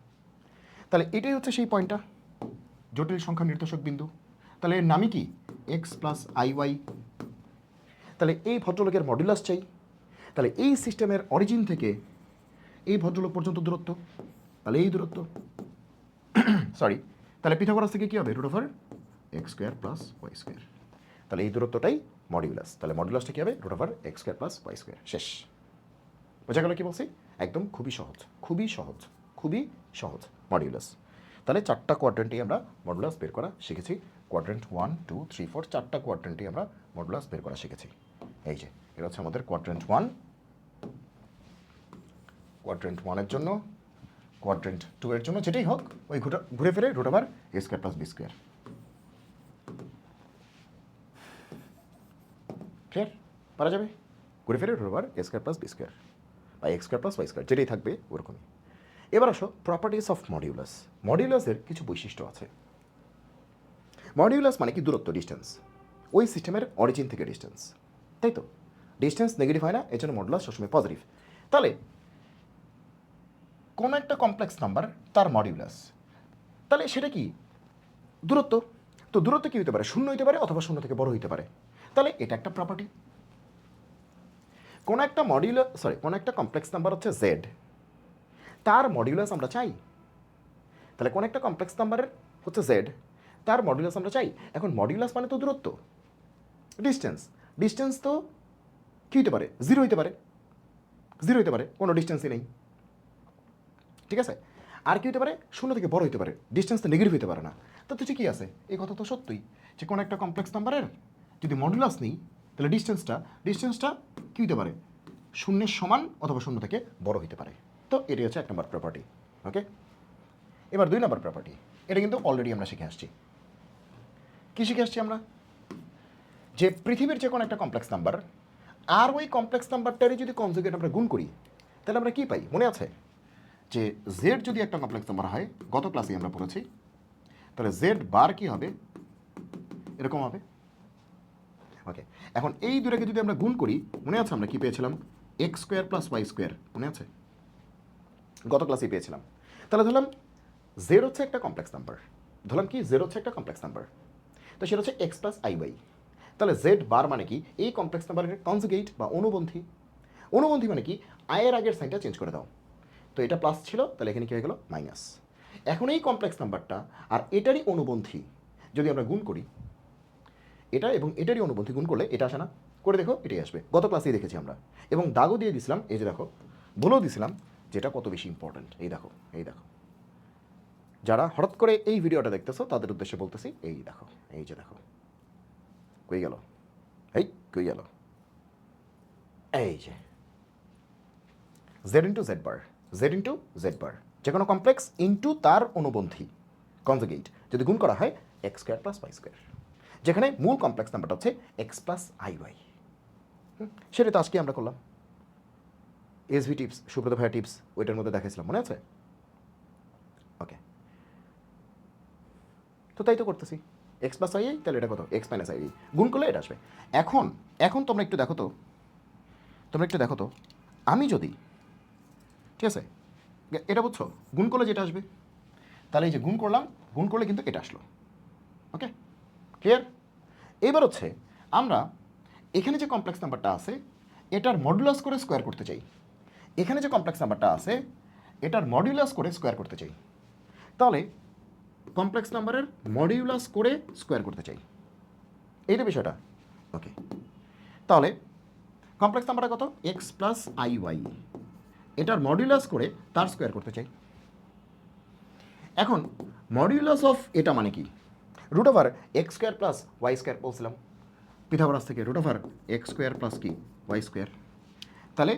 তাহলে এটাই হচ্ছে সেই পয়েন্টটা, জটিল সংখ্যা নির্দেশক বিন্দু। তাহলে এর নামই কি? x + iy। তাহলে এই ভদ্রলোকের মডুলাস চাই। তাহলে এই সিস্টেমের অরিজিন থেকে এই ভদ্রলোক পর্যন্ত দূরত্ব, তাহলে এই দূরত্ব, সরি, তাহলে পিথাগোরাস থেকে কী হবে? √, x² + y², তাহলে এই দূরত্বটাই মডিউলাস। তাহলে মডিউলাসটা কী হবে? √, x² + y², শেষ। বোঝা গেল কি বলছি? একদম খুবই সহজ, খুবই সহজ, খুবই সহজ মডিউলাস। তাহলে 4টা কোয়াড্রেন্টেই আমরা মডুলাস বের করা শিখেছি। কোয়াড্রেন্ট 1, 2, 3, 4, 4টা কোয়াড্রেন্টেই আমরা মডুলাস বের করা শিখেছি। এই যে এটা হচ্ছে আমাদের কোয়াড্রেন্ট 1, কোয়াড্রেন্ট 1-এর জন্য কোয়াড্রেন্ট 2 এর জন্য যেটাই হোক ওই ঘুরে ফিরে root over A square plus B square. Clear? পারা যাবে? ঘুরে ফিরে root over A square plus B square বা X square plus Y square যেটাই থাকবে ওরকমই। এবার আসো প্রপার্টিস অফ মডিউলাস। মডিউলাসের কিছু বৈশিষ্ট্য আছে। মডিউলাস মানে কি? দূরত্ব, ডিস্টেন্স। ওই সিস্টেমের অরিজিন থেকে ডিস্টেন্স, তাই তো? ডিস্টেন্স নেগেটিভ হয় না, এর জন্য মডুলাস সবসময় পজিটিভ। তাহলে কোনো একটা কমপ্লেক্স নাম্বার তার মডিউলাস, তাহলে সেটা কি? দূরত্ব। তো দূরত্ব কী হতে পারে? শূন্য হতে পারে অথবা শূন্য থেকে বড় হতে পারে। তাহলে এটা একটা প্রপার্টি। কোনো একটা কোনো একটা কমপ্লেক্স নাম্বার হচ্ছে জেড, তার মডিউলাস আমরা চাই। তাহলে কোনো একটা কমপ্লেক্স নাম্বারের হচ্ছে জেড, তার মডিউলাস আমরা চাই। এখন মডিউলাস মানে তো দূরত্ব, ডিস্টেন্স। ডিস্টেন্স তো কী হতে পারে? জিরো হতে পারে, জিরো হতে পারে, কোনো ডিস্টেন্সই নেই, ঠিক আছে? আর কি হতে পারে? শূন্য থেকে বড় হতে পারে, ডিস্টেন্স তো নেগেটিভ হতে পারে না। তো ঠিকই আছে, এই কথা তো সত্যই যে কোনো একটা কমপ্লেক্স নাম্বারের যদি মডুলাস নেই তাহলে ডিস্টেন্সটা কী হতে পারে? শূন্যের সমান অথবা শূন্য থেকে বড় হতে পারে। তো এটি হচ্ছে 1 নম্বর প্রপার্টি। ওকে, এবার 2 নম্বর প্রপার্টি। এটা কিন্তু অলরেডি আমরা শিখে আসছি। কী শিখে আসছি আমরা? যে পৃথিবীর যে কোনো একটা কমপ্লেক্স নাম্বার আর ওই কমপ্লেক্স নাম্বারটারই যদি কনজুগেট আমরা গুণ করি তাহলে আমরা কী পাই? মনে আছে যে জেড যদি একটা কমপ্লেক্স নাম্বার হয়, গত ক্লাসে আমরা পড়েছি, তাহলে জেড বার কী হবে? এরকম হবে। ওকে, এখন এই দুটাকে যদি আমরা গুণ করি, মনে আছে আমরা কি পেয়েছিলাম? X square plus Y square, মনে আছে? গত ক্লাসেই পেয়েছিলাম। তাহলে ধরলাম জেড হচ্ছে একটা কমপ্লেক্স নাম্বার, ধরলাম কি জেড হচ্ছে একটা কমপ্লেক্স নাম্বার, তো সেটা হচ্ছে এক্স প্লাস আই ওয়াই। তাহলে জেড বার মানে কি? এই কমপ্লেক্স নাম্বারের কনজুগেট বা অনুবন্ধী। অনুবন্ধী মানে কি? আয়ের আগের সাইনটা চেঞ্জ করে দাও। তো এটা প্লাস ছিল, তাহলে এখানে কী হয়ে গেল? মাইনাস। এখন এই কমপ্লেক্স নাম্বারটা আর এটারই অনুবন্ধী যদি আমরা গুণ করি, এটা এবং এটারই অনুবন্ধী গুণ করলে এটা আসে না? করে দেখো, এটাই আসবে। গত ক্লাসেই দেখেছি আমরা, এবং দাগও দিয়ে দিয়েছিলাম। এই যে দেখো, বলেও দিয়েছিলাম যেটা কত বেশি ইম্পর্ট্যান্ট। এই দেখো, এই দেখো, যারা হঠাৎ করে এই ভিডিওটা দেখতেছো তাদের উদ্দেশ্যে বলতেছি, এই দেখো, এই যে দেখো, কই গেল? এই কই গেল? এই যে Z into Z bar, Z into Z bar, যে কোনো কমপ্লেক্স ইন্টু তার অনুবন্ধী কনজুগেট যদি গুণ করা হয় x square plus Y square, যেখানে মূল কমপ্লেক্স নাম্বারটা হচ্ছে এক্স প্লাস আই ওয়াই। সেটা তো আজকে আমরা করলাম। এসভি টিপস, সুব্রত ভাইয়া টিপস, ওইটার মধ্যে দেখাইছিলাম, মনে আছে? ওকে, তো তাই তো করতেছি। এক্স প্লাস আই, তাহলে এটা কত? এক্স মাইনাস আই, গুণ করলে এটা আসবে। এখন তোমরা একটু দেখো তো, আমি যদি, ঠিক আছে, এটা বুঝছো? গুণ করলে যেটা আসবে, তাহলে এই যে গুণ করলাম, গুণ করলে কিন্তু এটা আসলো। ওকে, ক্লিয়ার? এবার হচ্ছে আমরা এখানে যে কমপ্লেক্স নাম্বারটা আছে এটার মডুলাস করে স্কোয়ার করতে চাই। এখানে যে কমপ্লেক্স নাম্বারটা আছে এটার মডিউলাস করে স্কোয়ার করতে চাই। তাহলে কমপ্লেক্স নাম্বারের মডিউলাস করে স্কোয়ার করতে চাই, এই তো বিষয়টা। ওকে, তাহলে কমপ্লেক্স নাম্বারটা কত? এক্স প্লাস আই ওয়াই, এটার মডিউলাস করে তার স্কোয়ার করতে চাই। এখন মডিউলাস অফ এটা মানে কি? Root over x square plus Y square বলছিলাম পিথাগোরাস থেকে, root over x square plus কি ওয়াই স্কোয়ার। তাহলে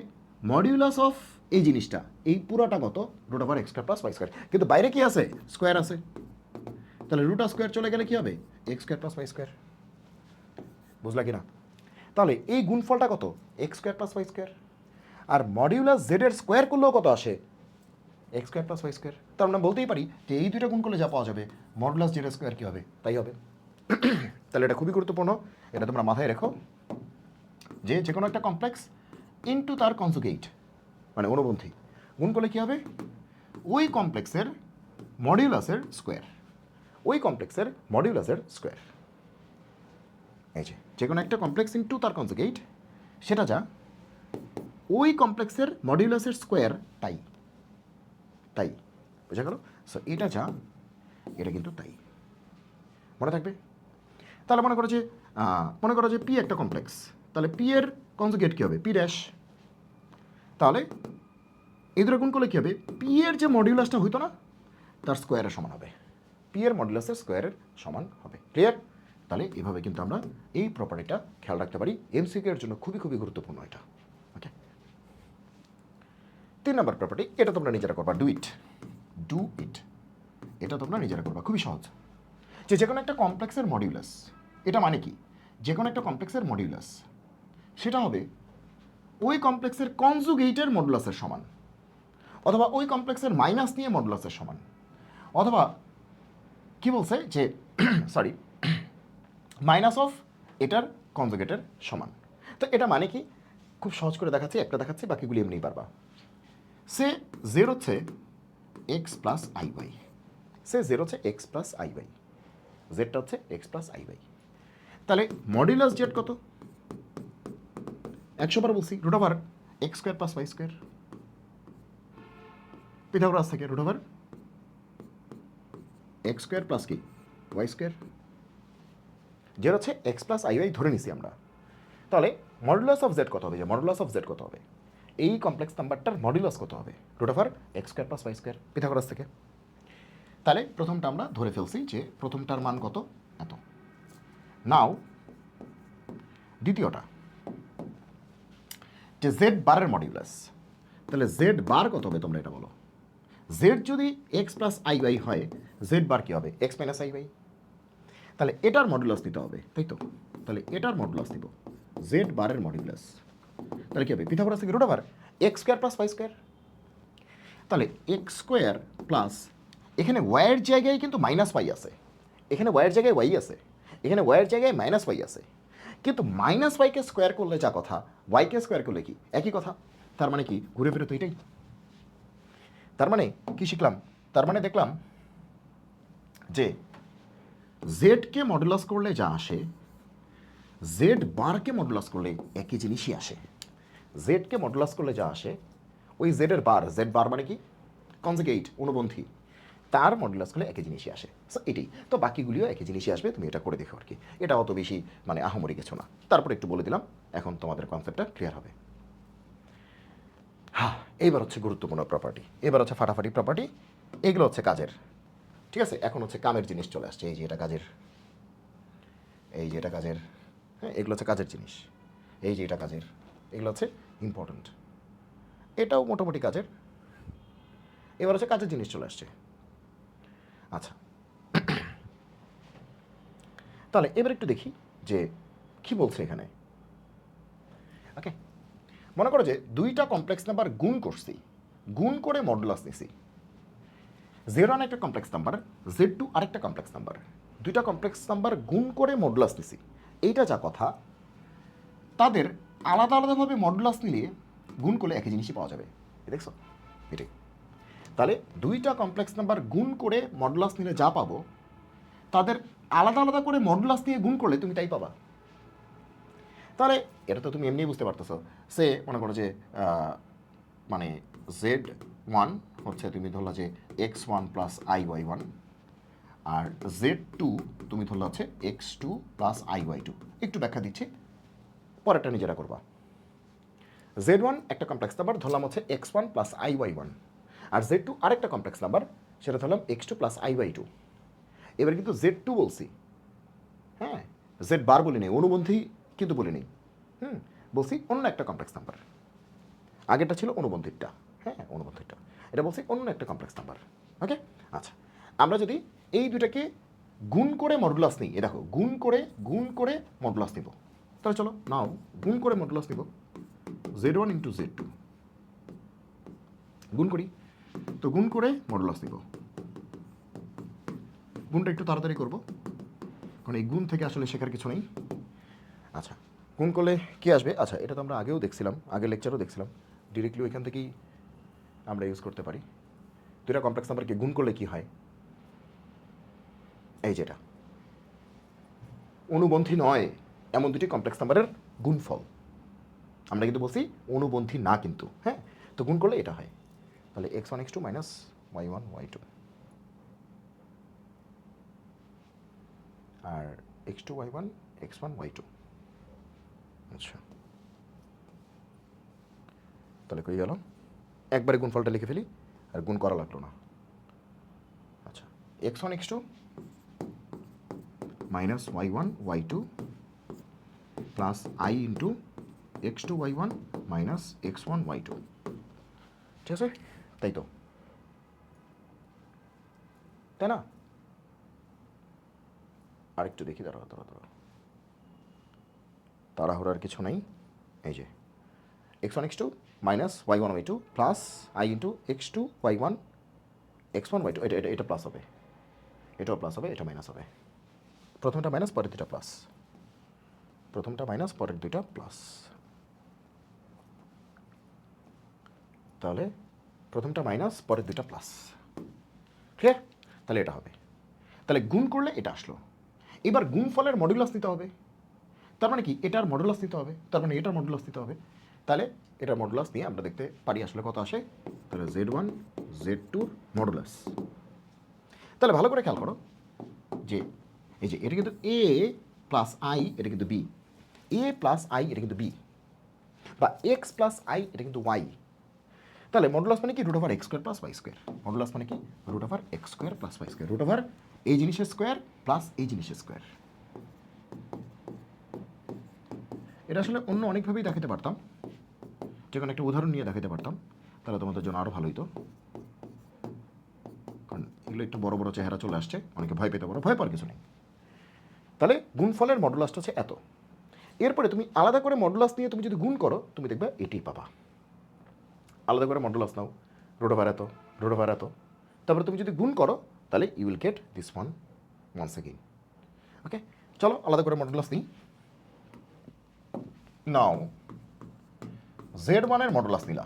মডিউলাস অফ এই জিনিসটা, এই পুরোটা কত? Root over x square plus Y square, কিন্তু বাইরে কি আছে? স্কোয়ার আছে। তাহলে রুট অফ স্কোয়ার চলে গেলে কি হবে? X square plus Y square. বুঝলা কি না? তাহলে এই গুণফলটা কত? X square plus Y square. আর মডিউলাস জেড এর স্কোয়ার করলেও কত আসে? X square plus Y square. তো আমরা বলতেই পারি যে এই দুইটা গুণ করলে যা পাওয়া যাবে মডুলাস জেড স্কোয়ার কী হবে? তাই হবে। তাহলে এটা খুবই গুরুত্বপূর্ণ, এটা তোমরা মাথায় রেখো যে যে কোনো একটা কমপ্লেক্স ইনটু তার কনজুগেট মানে অনুবন্ধী গুণ করলে কী হবে? ওই কমপ্লেক্সের মডিউলাসের স্কোয়ার, ওই কমপ্লেক্সের মডিউলাসের স্কোয়ার। এই যে কোনো একটা কমপ্লেক্স ইনটু তার কনজুগেট, সেটা যা ওই কমপ্লেক্সের মডিউলাসের স্কোয়ার তাই, তাই বোঝা গেল? সো এটা যা, এটা কিন্তু তাই, মনে থাকবে। তাহলে মনে করো যে পি একটা কমপ্লেক্স, তাহলে পি এর কনজুগেট কী হবে? P dash. তাহলে এই দুটো গুণ করলে কী হবে? পি এর যে মডিউলাসটা হইতো না তার স্কোয়ারের সমান হবে, পি এর মডিউলাসের স্কোয়ারের সমান হবে। ক্লিয়ার? তাহলে এভাবে কিন্তু আমরা এই প্রপার্টিটা খেয়াল রাখতে পারি। এমসিকিউ এর জন্য খুবই খুবই গুরুত্বপূর্ণ এটা। ওকে, 3 নম্বর প্রপার্টি, এটা তোমরা নিজেরা করবা, ডু ইট। Do it. এটা তোমরা নিজেরা করবা, খুবই সহজ। যে কোনো একটা কমপ্লেক্সের মডিউলাস, এটা মানে কি, যে কোনো একটা কমপ্লেক্সের মডিউলাস সেটা হবে ওই কমপ্লেক্সের কনজুগেটের মডুলাসের সমান, অথবা ওই কমপ্লেক্সের মাইনাস নিয়ে মডুলাসের সমান, অথবা কি বলছে যে সরি মাইনাস অফ এটার কনজুগেটের সমান। তো এটা মানে কি, খুব সহজ করে দেখাচ্ছি, একটা দেখাচ্ছি, বাকিগুলি এমনিই পারবা। সে জেড হচ্ছে X plus I Y, say Z হচ্ছে এক্স প্লাস আই ওয়াই, জেডটা হচ্ছে এক্স প্লাস আই ওয়াই। তাহলে মডিউলাস জেড কত, 100 বার বলছি, root over x square plus Y square, Pythagoras থেকে root over x square plus কি ওয়াই স্কোয়ার, যেটা হচ্ছে এক্স প্লাস আই ওয়াই ধরে নিছি আমরা। তাহলে মডুলাস অফ জেড কত হবে, যে মডুলাস অফ জেড কত হবে, এই কমপ্লেক্স নাম্বারটার মডুলাস কত হবে, root over x square plus Y square, Pythagoras থেকে। তাহলে প্রথমটা আমরা ধরে ফেলছি যে প্রথমটার মান কত, এত। নাও দ্বিতীয়টা, যে জেড বারের মডিউলাস, তাহলে জেড বার কত হবে তোমরা এটা বলো। জেড যদি এক্স প্লাস আই ওয়াই হয়, জেড বার কী হবে, এক্স মাইনাস আই ওয়াই। তাহলে এটার মডুলাস নিতে হবে, তাই তো। তাহলে এটার মডুলাস নিব, জেড বারের মডিউলাস, তাহলে কী হবে, পিথাগোরাস থেকে root over x square plus Y square. তাহলে এক্স স্কোয়ার প্লাস, এখানে ওয়াইয়ের জায়গায় কিন্তু মাইনাস ওয়াই আছে, এখানে ওয়াইয়ের জায়গায় ওয়াই আছে, এখানে ওয়াইয়ের জায়গায় মাইনাস ওয়াই আছে, কিন্তু মাইনাস ওয়াইকে স্কোয়ার করলে যা কথা, ওয়াইকে স্কোয়ার করলে কি একই কথা। তার মানে কি, ঘুরে ফিরে তো এটাই। তার মানে কি শিখলাম, তার মানে দেখলাম যে জেডকে মডুলাস করলে যা আসে, জেড বারকে মডুলাস করলে একই জিনিসই আসে। জেডকে মডুলাস করলে যা আসে, ওই জেডের বার, জেড বার মানে কি কনজুগেট, অনুবন্ধী, তার মডুলাস করলে একই জিনিসই আসে। সো এটাই তো, বাকিগুলিও একই জিনিসই আসবে, তুমি এটা করে দেখো আর কি। এটা অত বেশি মানে আহামরি কিছু না, তারপর একটু বলে দিলাম, এখন তোমাদের কনসেপ্টটা ক্লিয়ার হবে। হ্যাঁ, এইবার হচ্ছে গুরুত্বপূর্ণ প্রপার্টি, এবার হচ্ছে ফাটাফাটি প্রপার্টি, এগুলো হচ্ছে কাজের, ঠিক আছে। এখন হচ্ছে কামের জিনিস চলে আসছে, এই যে এটা কাজের, এই যে এটা কাজের, হ্যাঁ এগুলো হচ্ছে কাজের জিনিস, এই যে এটা কাজের, এগুলো হচ্ছে ইম্পর্ট্যান্ট, এটাও মোটামুটি কাজের। এবার হচ্ছে কাজের জিনিস চলে আসছে। আচ্ছা, তাহলে এবার একটু দেখি যে কি বলছে এখানে। ওকে, মনে করো যে দুইটা কমপ্লেক্স নাম্বার গুণ করছি, গুণ করে মডুলাস নিছি। Z1 একটা কমপ্লেক্স নাম্বার, Z2 আরেকটা কমপ্লেক্স নাম্বার, দুইটা কমপ্লেক্স নাম্বার গুণ করে মডুলাস নিছি। এইটা যা কথা, তাদের আলাদা আলাদাভাবে মডুলাস নিলে গুণ করলে একই জিনিসই পাওয়া যাবে, দেখছো এটাই। তাহলে দুইটা কমপ্লেক্স নাম্বার গুণ করে মডুলাস নিলে যা পাবো, তাদের আলাদা আলাদা করে মডুলাস নিয়ে গুণ করলে তুমি তাই পাবা। তাহলে এটা তো তুমি এমনি বুঝতে পারতেছো। সে মনে করো যে মানে Z1 হচ্ছে তুমি ধরলা যে x1 প্লাস IY1, আর Z2 তুমি ধরলা হচ্ছে x2 প্লাস IY2। একটু ব্যাখ্যা দিচ্ছি, পরেরটা নিজেরা করবা। Z1 একটা কমপ্লেক্স নাম্বার, ধরলাম হচ্ছে x1 প্লাস IY1, আর Z2 আরেকটা কমপ্লেক্স নাম্বার, সেটা ধরলাম x2 প্লাস IY2। এবার কিন্তু Z2 বলছি, হ্যাঁ Z বার বলি নেই, অনুবন্ধী কিন্তু বলি নেই, বলছি অন্য একটা কমপ্লেক্স নাম্বার। আগেরটা ছিল অনুবন্ধীরটা, হ্যাঁ অনুবন্ধীরটা, এটা বলছি অন্য একটা কমপ্লেক্স নাম্বার। ওকে, আচ্ছা, আমরা যদি এই দুটাকে গুণ করে মডুলাস নিই, এ দেখো গুণ করে মডুলাস নিব, তাহলে চলো নাও গুণ করে মডুলাস নিব, Z1 ইন্টু Z2 গুণ করি। তো গুণ করে মডুলাস নিব, গুণটা একটু তাড়াতাড়ি করবো, কারণ এই গুণ থেকে আসলে শেখার কিছু নেই। আচ্ছা, গুণ করলে কী আসবে, আচ্ছা এটা তো আমরা আগেও দেখছিলাম, আগের লেকচারও দেখছিলাম, ডিরেক্টলি ওইখান থেকেই আমরা ইউজ করতে পারি। দুইটা কমপ্লেক্স নাম্বারকে গুণ করলে কি হয়, এই যেটা অনুবন্ধী নয় এমন দুটি কমপ্লেক্স নাম্বারের গুণফল, আমরা কিন্তু বলছি অনুবন্ধী না কিন্তু, হ্যাঁ তো গুণ করলে এটা হয়। তাহলে x1 x2 minus y1 y2, আর x2 y1 x1 y2। আচ্ছা, তাহলে কই গেল, একবারে গুণফলটা লিখে ফেলি, আর গুণ করা লাগলো না। আচ্ছা, x1 x2 minus y1 y2 plus i into x2 y1 minus x1 y2, ঠিক আছে, তাই তো। তাই না? আরেকটু দেখি, দাঁড়াও, তাড়াহুড়ার কিছু নেই। এই যে x1 x2 minus y1 y2 plus i into x2 y1 x1 y2, এটা প্লাস হবে, এটাও প্লাস হবে, এটা মাইনাস হবে। প্রথমটা মাইনাস, পরের দুইটা প্লাস, প্রথমটা মাইনাস, পরের দুইটা প্লাস। তাহলে প্রথমটা মাইনাস, পরের দুইটা প্লাস। ক্লিয়ার? তাহলে এটা হবে। তাহলে গুণ করলে এটা আসলো। এবার গুণফলের মডুলাস নিতে হবে। তার মানে কি, এটার মডুলাস নিতে হবে, তার মানে এটার মডুলাস নিতে হবে। তাহলে এটার মডুলাস নিয়ে আমরা দেখতে পারি আসলে কত আসে। তাহলে Z1 Z2 মডুলাস। তাহলে ভালো করে খেয়াল করো যে এই যে এটা কিন্তু A প্লাস I, এটা কিন্তু B, A প্লাস I এটা কিন্তু B, বা X প্লাস I এটা কিন্তু Y। তাহলে মডুলাস মানে কি, root over x square plus Y square. Modulus মানে কি, root over x square plus Y square, root over এই জিনিসের স্কোয়ার প্লাস এই জিনিসের স্কোয়ার। এটা আসলে অন্য অনেকভাবেই দেখাতে পারতাম, যে কোনো একটা উদাহরণ নিয়ে দেখাতে পারতাম, তাহলে তোমাদের জন্য আরও ভালো হতো। কারণ এগুলো একটু বড় বড় চেহারা চলে আসছে, অনেকে ভয় পেতে পারো, ভয় পাওয়ার কিছু নেই। তাহলে গুণফলের মডুলাসটা হচ্ছে এত। এরপরে তুমি আলাদা করে মডুলাস নিয়ে তুমি যদি গুণ করো, তুমি দেখবে এটি পাবা। আলাদা করে মডুলাস নাও, রুট ওভার এত, রুট ওভার এত, তারপরে তুমি যদি গুণ করো, তাহলে you will get this one once again. Okay, চলো আলাদা করে মডুলাস নিই। নাও Z1 এর মডুলাস নিলা,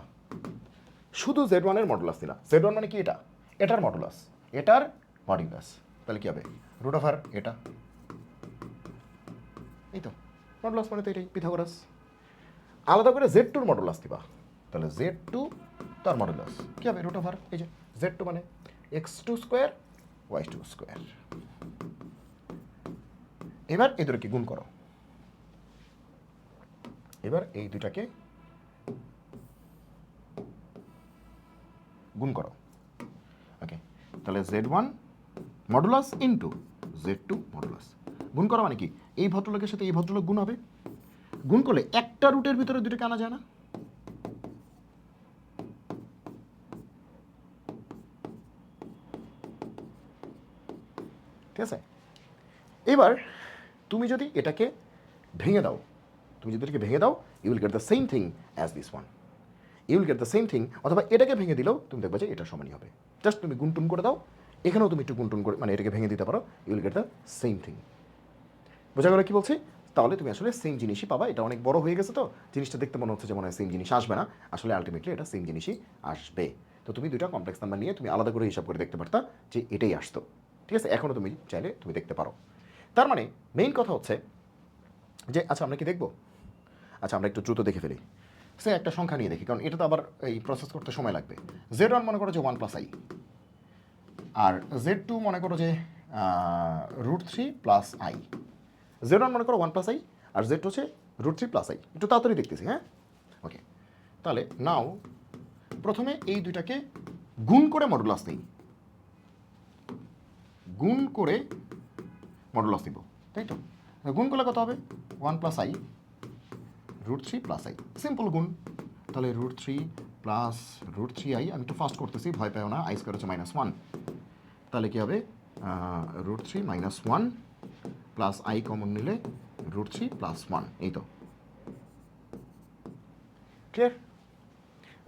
শুধু Z1 এর মডুলাস নিলা। Z1 মানে কি, এটা, এটার মডুলাস, এটার মডুলাস। তাহলে কি হবে, রুট ওভার এটা, এই তো মডুলাস মানে তো এটাই, পিথাগোরাস। আলাদা করে Z2 এর মডুলাস দিবা, তাহলে Z2 তার মডুলাস কি হবে, রুট ওভার এই যে Z2 মানে x2 স্কোয়ার y2 স্কোয়ার। এবার এই দুটোকে গুণ করো, এবার এই দুটাকে গুণ করো। ওকে, তাহলে Z1 modulus into Z2 modulus. গুণ করা মানে কি, এই ভদ্রলোকের সাথে এই ভদ্রলোক গুণ হবে, গুণ করলে একটা রুটের ভিতরে দুটোকে আনা যায় না। ঠিক আছে, এবার তুমি যদি এটাকে ভেঙে দাও, তুমি যদি এটাকে ভেঙে দাও, you will get the same thing as this one, you will get the same thing. অথবা এটাকে ভেঙে দিলেও তুমি দেখবে যে এটা সমানই হবে। জাস্ট তুমি গুণটুন করে দাও, এখানেও তুমি একটু গুণটুন করে মানে এটাকে ভেঙে দিতে পারো, you will get the same thing. বোঝা গেল কি বলছি? তাহলে তুমি আসলে সেম জিনিসই পাবা। এটা অনেক বড় হয়ে গেছে তো জিনিসটা দেখতে মনে হচ্ছে যে মনে হয় সেম জিনিস আসবে না, আসলে আলটিমেটলি এটা সেম জিনিসই আসবে। তো তুমি দুইটা কমপ্লেক্স নাম্বার নিয়ে তুমি আলাদা করে হিসাব করে দেখতে পারতা যে এটাই আসতো। ঠিক আছে, এখনও তুমি চাইলে তুমি দেখতে পারো। তার মানে মেইন কথা হচ্ছে যে আচ্ছা আমরা কি দেখবো, আচ্ছা আমরা একটু দ্রুত দেখে ফেলি। সে একটা সংখ্যা নিয়ে দেখি, কারণ এটা তো আবার এই প্রসেস করতে সময় লাগবে। Z1 মনে করো যে 1 প্লাস আই, আর Z2 মনে করো যে √3 প্লাস আই। Z1 মনে করো 1 প্লাস আই, আর Z2 হচ্ছে √3 প্লাস আই। একটু তাড়াতাড়ি দেখতেছি, হ্যাঁ। ওকে, তাহলে নাও প্রথমে এই দুইটাকে গুণ করে মডুলাস নেই, গুণ করে মডুলাস নিব, তাই তো। গুণ করলে কত হবে, 1 plus I √3 plus I, simple গুণ। তাহলে √3 প্লাস √3i, আমি একটু ফাস্ট করতেছি, ভয় পেও না, আই স্কোয়ার হচ্ছে -1। তাহলে কী হবে, √3 -1 প্লাস আই কমন নিলে √3 প্লাস 1, এই তো। ক্লিয়ার?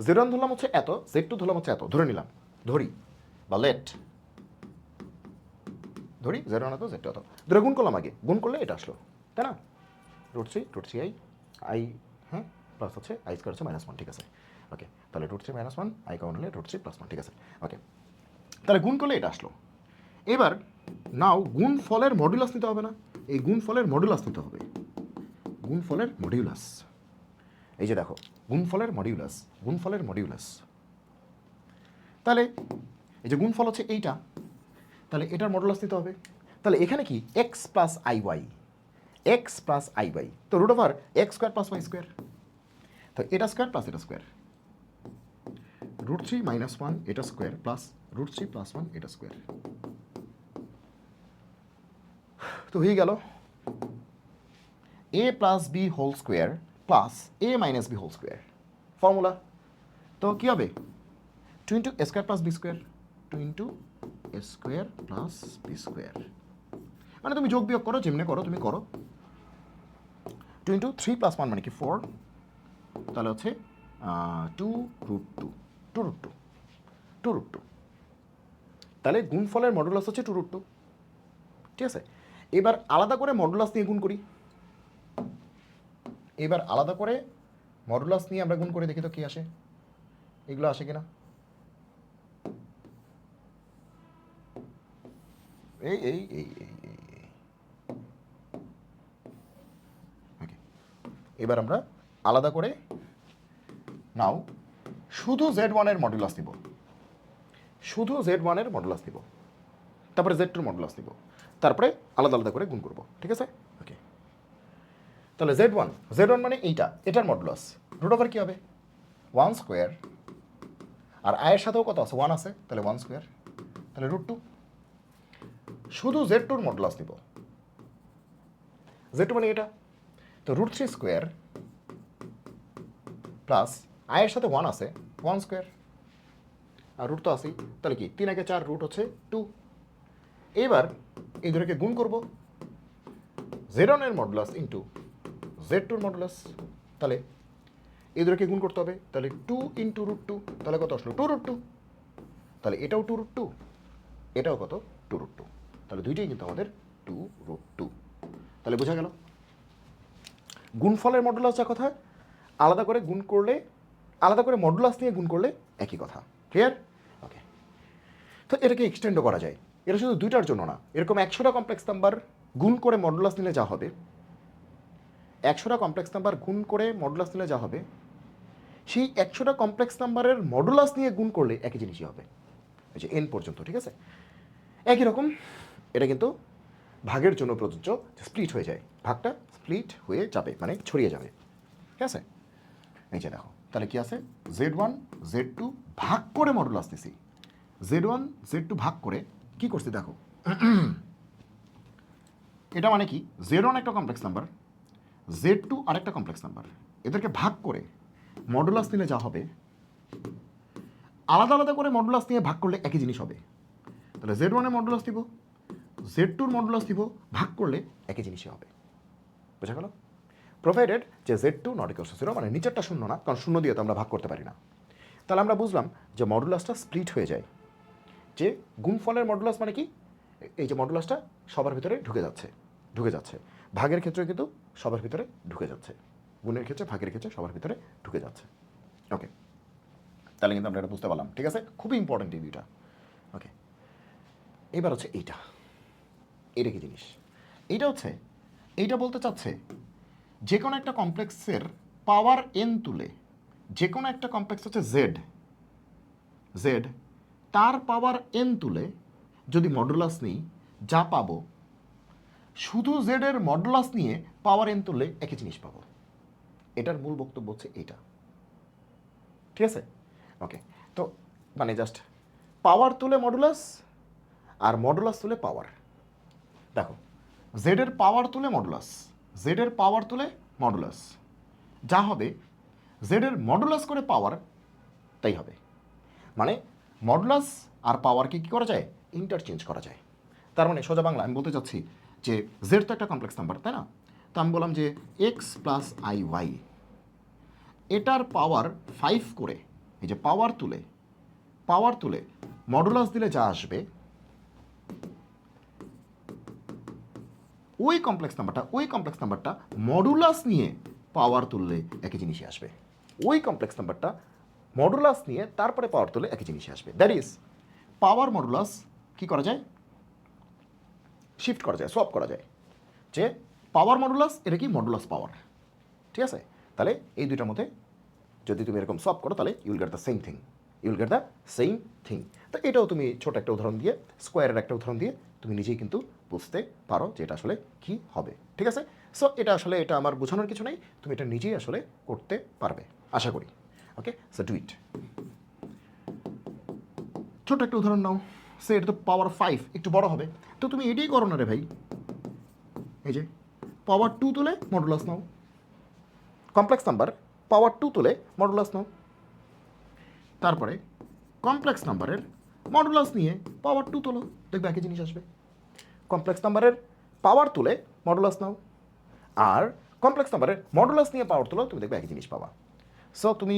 Z1 ধরলাম হচ্ছে এত, Z2 ধরলাম হচ্ছে এত, ধরে নিলাম, ধরি বা লেট ধরি, Z1 এত Z2 এত, ধরে গুণ করলাম, আগে গুণ করলে এটা আসলো, তাই না। √3 আই, হ্যাঁ, প্লাস হচ্ছে আই স্কোয়ার হচ্ছে -1, ঠিক আছে। ওকে, তাহলে √3 -1 আই কমন হলে √3 প্লাস 1, ঠিক আছে। ওকে, তাহলে গুণ করলে এটা আসলো। এবার নাও গুণ ফলের মডুলাস নিতে হবে না, এই গুণ ফলের মডুলাস নিতে হবে, গুণ ফলের মডিউলাস। এই যে দেখো, গুণফলের মডিউলাস, গুণফলের মডিউলাস। তাহলে এই যে গুণফল হচ্ছে এইটা, তাহলে এটার মডুলাস নিতে হবে। তাহলে এখানে কি x plus I Y, X plus I Y, তো root over x square plus Y square, তো এটা স্কোয়ার প্লাস এটা স্কোয়ার, √3 -1 এটা স্কোয়ার প্লাস √3 প্লাস 1 এটা স্কোয়ার। তো হয়ে গেল a plus b whole square plus a minus b whole square formula. তো কী হবে, 2 × a square plus B square, 2 × a square plus B square, মানে তুমি যোগ বিয়োগ করো, যেমনি করো তুমি করো। 2 ইন্টু 3 প্লাস 1 মানে কি 4, তাহলে হচ্ছে 2√2, 2√2, 2√2। তাহলে গুণফলের মডুলাস হচ্ছে 2√2, ঠিক আছে। এবার আলাদা করে মডুলাস নিয়ে গুণ করি, এবার আলাদা করে মডুলাস নিয়ে আমরা গুণ করে দেখি তো কি আসে, এগুলো আসে কিনা। এই এই এই এই এই ওকে, এবার আমরা আলাদা করে নাও শুধু Z1 এর মডুলাস নিব, শুধু Z1 এর মডুলাস নিব, তারপরে Z2 এর মডুলাস নিব, তারপরে আলাদা আলাদা করে গুণ করব, ঠিক আছে। ওকে, তাহলে Z1 মানে এইটা, এটার মডুলাস রুট ওভার কী হবে 1 স্কোয়ার, আর আয়ের সাথেও কত আছে 1 আছে, তাহলে 1 স্কোয়ার, তাহলে √2। শুধু Z2 এর মডুলাস নিব, Z2 মানে এটা, তো √3 স্কোয়ার প্লাস আয়ের সাথে 1 আছে 1 স্কোয়ার, আর রুট তো আছেই, তাহলে কি 3 × 4 রুট হচ্ছে 2। এবার এই দুটোকে গুণ করব, Z1 এর মডুলাস ইন্টু Z2 এর মডুলাস, তাহলে এই দুটোকে গুণ করতে হবে, তাহলে 2 ইন্টু √2, তাহলে কত আসলো 2√2, তাহলে এটাও 2√2, এটাও কত 2√2, তাহলে দুইটাই কিন্তু আমাদের 2√2। তাহলে বোঝা গেল গুণফলের মডুলাস যা কথা, আলাদা করে গুণ করলে, আলাদা করে মডুলাস নিয়ে গুণ করলে একই কথা, ক্লিয়ার। ওকে, তো এটাকে এক্সটেন্ডও করা যায়, এটা শুধু দুইটার জন্য না, এরকম 100টা কমপ্লেক্স নাম্বার গুণ করে মডুলাস নিলে যা হবে, 100টা কমপ্লেক্স নাম্বার গুণ করে মডুলাস নিলে যা হবে, সেই 100টা কমপ্লেক্স নাম্বারের মডুলাস নিয়ে গুণ করলে একই জিনিসই হবে, এই যে n পর্যন্ত, ঠিক আছে। একই রকম এটা কিন্তু ভাগের জন্য প্রযোজ্য, স্প্লিট হয়ে যায়, ভাগটা স্প্লিট হয়ে যাবে মানে ছড়িয়ে যাবে, ঠিক আছে। এই যে দেখো, তাহলে কি আছে Z1 Z2 ভাগ করে মডুলাস নিছি, Z1 Z2 ভাগ করে কি করছি দেখো, এটা মানে কি Z1 একটা কমপ্লেক্স নাম্বার, Z2 আরেকটা কমপ্লেক্স নাম্বার, এদেরকে ভাগ করে মডুলাস নিলে যা হবে, আলাদা আলাদা করে মডুলাস নিয়ে ভাগ করলে একই জিনিস হবে। তাহলে Z1 এর মডুলাস দিব, Z2 এর মডুলাস দিব, ভাগ করলে একই জিনিসই হবে, বোঝা গেল। প্রোভাইডেড যে Z2 নট ইকুয়ালস টু 0, মানে নিচেরটা শূন্য না, কারণ শূন্য দিয়ে তো আমরা ভাগ করতে পারি না। তাহলে আমরা বুঝলাম যে মডুলাসটা স্প্লিট হয়ে যায়, যে গুণফলের মডুলাস মানে কি, এই যে মডুলাসটা সবার ভিতরে ঢুকে যাচ্ছে, ভাগের ক্ষেত্রে কিন্তু সবার ভিতরে ঢুকে যাচ্ছে, গুণের ক্ষেত্রে ভাগের ক্ষেত্রে সবার ভিতরে ঢুকে যাচ্ছে। ওকে, তাহলে কিন্তু আমরা এটা বুঝতে পারলাম, ঠিক আছে, খুবই ইম্পর্টেন্ট এই দুইটা। ওকে, এবার হচ্ছে এইটা কি জিনিস, এইটা হচ্ছে, এইটা বলতে চাচ্ছে যে কোনো একটা কমপ্লেক্সের পাওয়ার n তুলে, যে কোনো একটা কমপ্লেক্স হচ্ছে z, তার পাওয়ার n তুলে যদি মডুলাস নিই, যা পাবো শুধু z এর মডুলাস নিয়ে পাওয়ার n তুললে একই জিনিস পাবো। এটার মূল বক্তব্য হচ্ছে এইটা, ঠিক আছে। ওকে, তো মানে জাস্ট পাওয়ার তুলে মডুলাস আর মডুলাস তুলে পাওয়ার, দেখো z এর পাওয়ার তুলে মডুলাস, z এর পাওয়ার তুলে মডুলাস, যা হবে z এর মডুলাস করে পাওয়ার তাই হবে, মানে মডুলাস আর পাওয়ারকে কী করা যায়, ইন্টারচেঞ্জ করা যায়। তার মানে সোজা বাংলা আমি বলতে চাচ্ছি যে z তো একটা কমপ্লেক্স নাম্বার, তাই না, তো আমি বললাম যে x + iy, এটার পাওয়ার 5 করে, এই যে পাওয়ার তুলে মডুলাস দিলে যা আসবে, ওই কমপ্লেক্স নাম্বারটা মডুলাস নিয়ে পাওয়ার তুললে একই জিনিসই আসবে, ওই কমপ্লেক্স নাম্বারটা মডুলাস নিয়ে তারপরে পাওয়ার তুললে একই জিনিসই আসবে। দ্যাট ইজ পাওয়ার মডুলাস কি করা যায়, শিফট করা যায়, সোয়াপ করা যায়, যে পাওয়ার মডুলাস এটা কি মডুলাস পাওয়ার, ঠিক আছে। তাহলে এই দুইটার মধ্যে যদি তুমি এরকম সোয়াপ করো, তাহলে ইউল গেট দ্য সেম থিং, তো এটাও তুমি ছোট একটা উদাহরণ দিয়ে, স্কোয়ারের একটা উদাহরণ দিয়ে তুমি নিজেই কিন্তু বুঝতে পারো যে এটা আসলে কি হবে, ঠিক আছে। সো এটা আসলে, এটা আমার বোঝানোর কিছু নেই, তুমি এটা নিজেই আসলে করতে পারবে আশা করি। ওকে, সো ডু ইট। ছোট একটা উদাহরণ নাও, সে এটা তো পাওয়ার 5, একটু বড় হবে, তো তুমি এটাই করো না রে ভাই, এই যে পাওয়ার 2 তুলে মডুলাস নাও, কমপ্লেক্স নাম্বার পাওয়ার 2 তুলে মডুলাস নাও, তারপরে কমপ্লেক্স নাম্বারের মডুলাস নিয়ে পাওয়ার 2 তোলো, দেখবে একই জিনিস আসবে। কমপ্লেক্স নাম্বারের পাওয়ার তুলে মডুলাস নাও, আর কমপ্লেক্স নাম্বারের মডুলাস নিয়ে পাওয়ার তুলো, তুমি দেখবে একই জিনিস পাবা। সো তুমি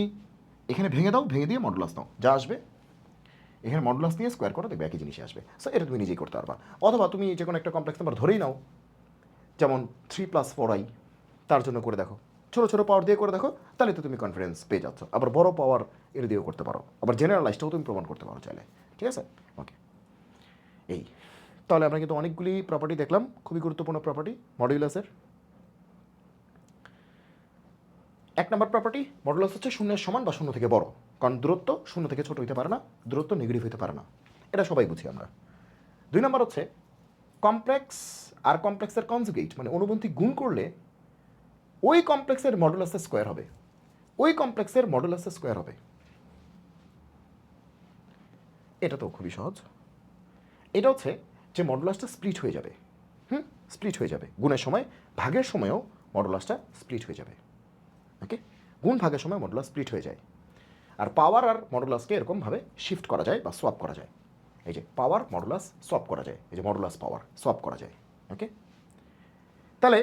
এখানে ভেঙে দাও, ভেঙে দিয়ে মডুলাস নাও, যা আসবে এখানে মডুলাস নিয়ে স্কোয়ার করো, দেখবে একই জিনিসই আসবে। সো এটা তুমি নিজেই করতে পারবা। অথবা তুমি যে কোনো একটা কমপ্লেক্স নাম্বার ধরেই নাও, যেমন 3 + 4i, তার জন্য করে দেখো, ছোটো ছোটো পাওয়ার দিয়ে করে দেখো, তাহলে তো তুমি কনফিডেন্স পেয়ে যাচ্ছ। আবার বড় পাওয়ার এর দিয়েও করতে পারো, আবার জেনারেলাইজটাও তুমি প্রমাণ করতে পারো চাইলে। ঠিক আছে, ওকে। এই তাহলে আমরা কিন্তু অনেকগুলি প্রপার্টি দেখলাম, খুবই গুরুত্বপূর্ণ প্রপার্টি মডুলাসের। 1 নম্বর প্রপার্টি, মডুলাস হচ্ছে শূন্যের সমান বা শূন্য থেকে বড়, কারণ দূরত্ব শূন্য থেকে ছোট হতে পারে না, দূরত্ব নেগেটিভ হতে পারে না, এটা সবাই বুঝি আমরা। 2 নম্বর হচ্ছে কমপ্লেক্স আর কমপ্লেক্সের কনজুগেট, মানে অনুবন্ধী গুণ করলে ওই কমপ্লেক্সের মডুলাসের স্কোয়ার হবে, ওই কমপ্লেক্সের মডুলাসের স্কোয়ার হবে। এটা তো খুবই সহজ। এটা হচ্ছে যে মডুলাসটা স্প্লিট হয়ে যাবে, স্প্লিট হয়ে যাবে গুণের সময়, ভাগের সময়ও মডুলাসটা স্প্লিট হয়ে যাবে। ওকে, গুণ ভাগের সময় মডুলাস স্প্লিট হয়ে যায়। আর পাওয়ার আর মডুলাসকে এরকমভাবে শিফট করা যায় বা সোয়াপ করা যায়। এই যে পাওয়ার মডুলাস সোয়াপ করা যায়, এই যে মডুলাস পাওয়ার সোয়াপ করা যায়। ওকে, তাহলে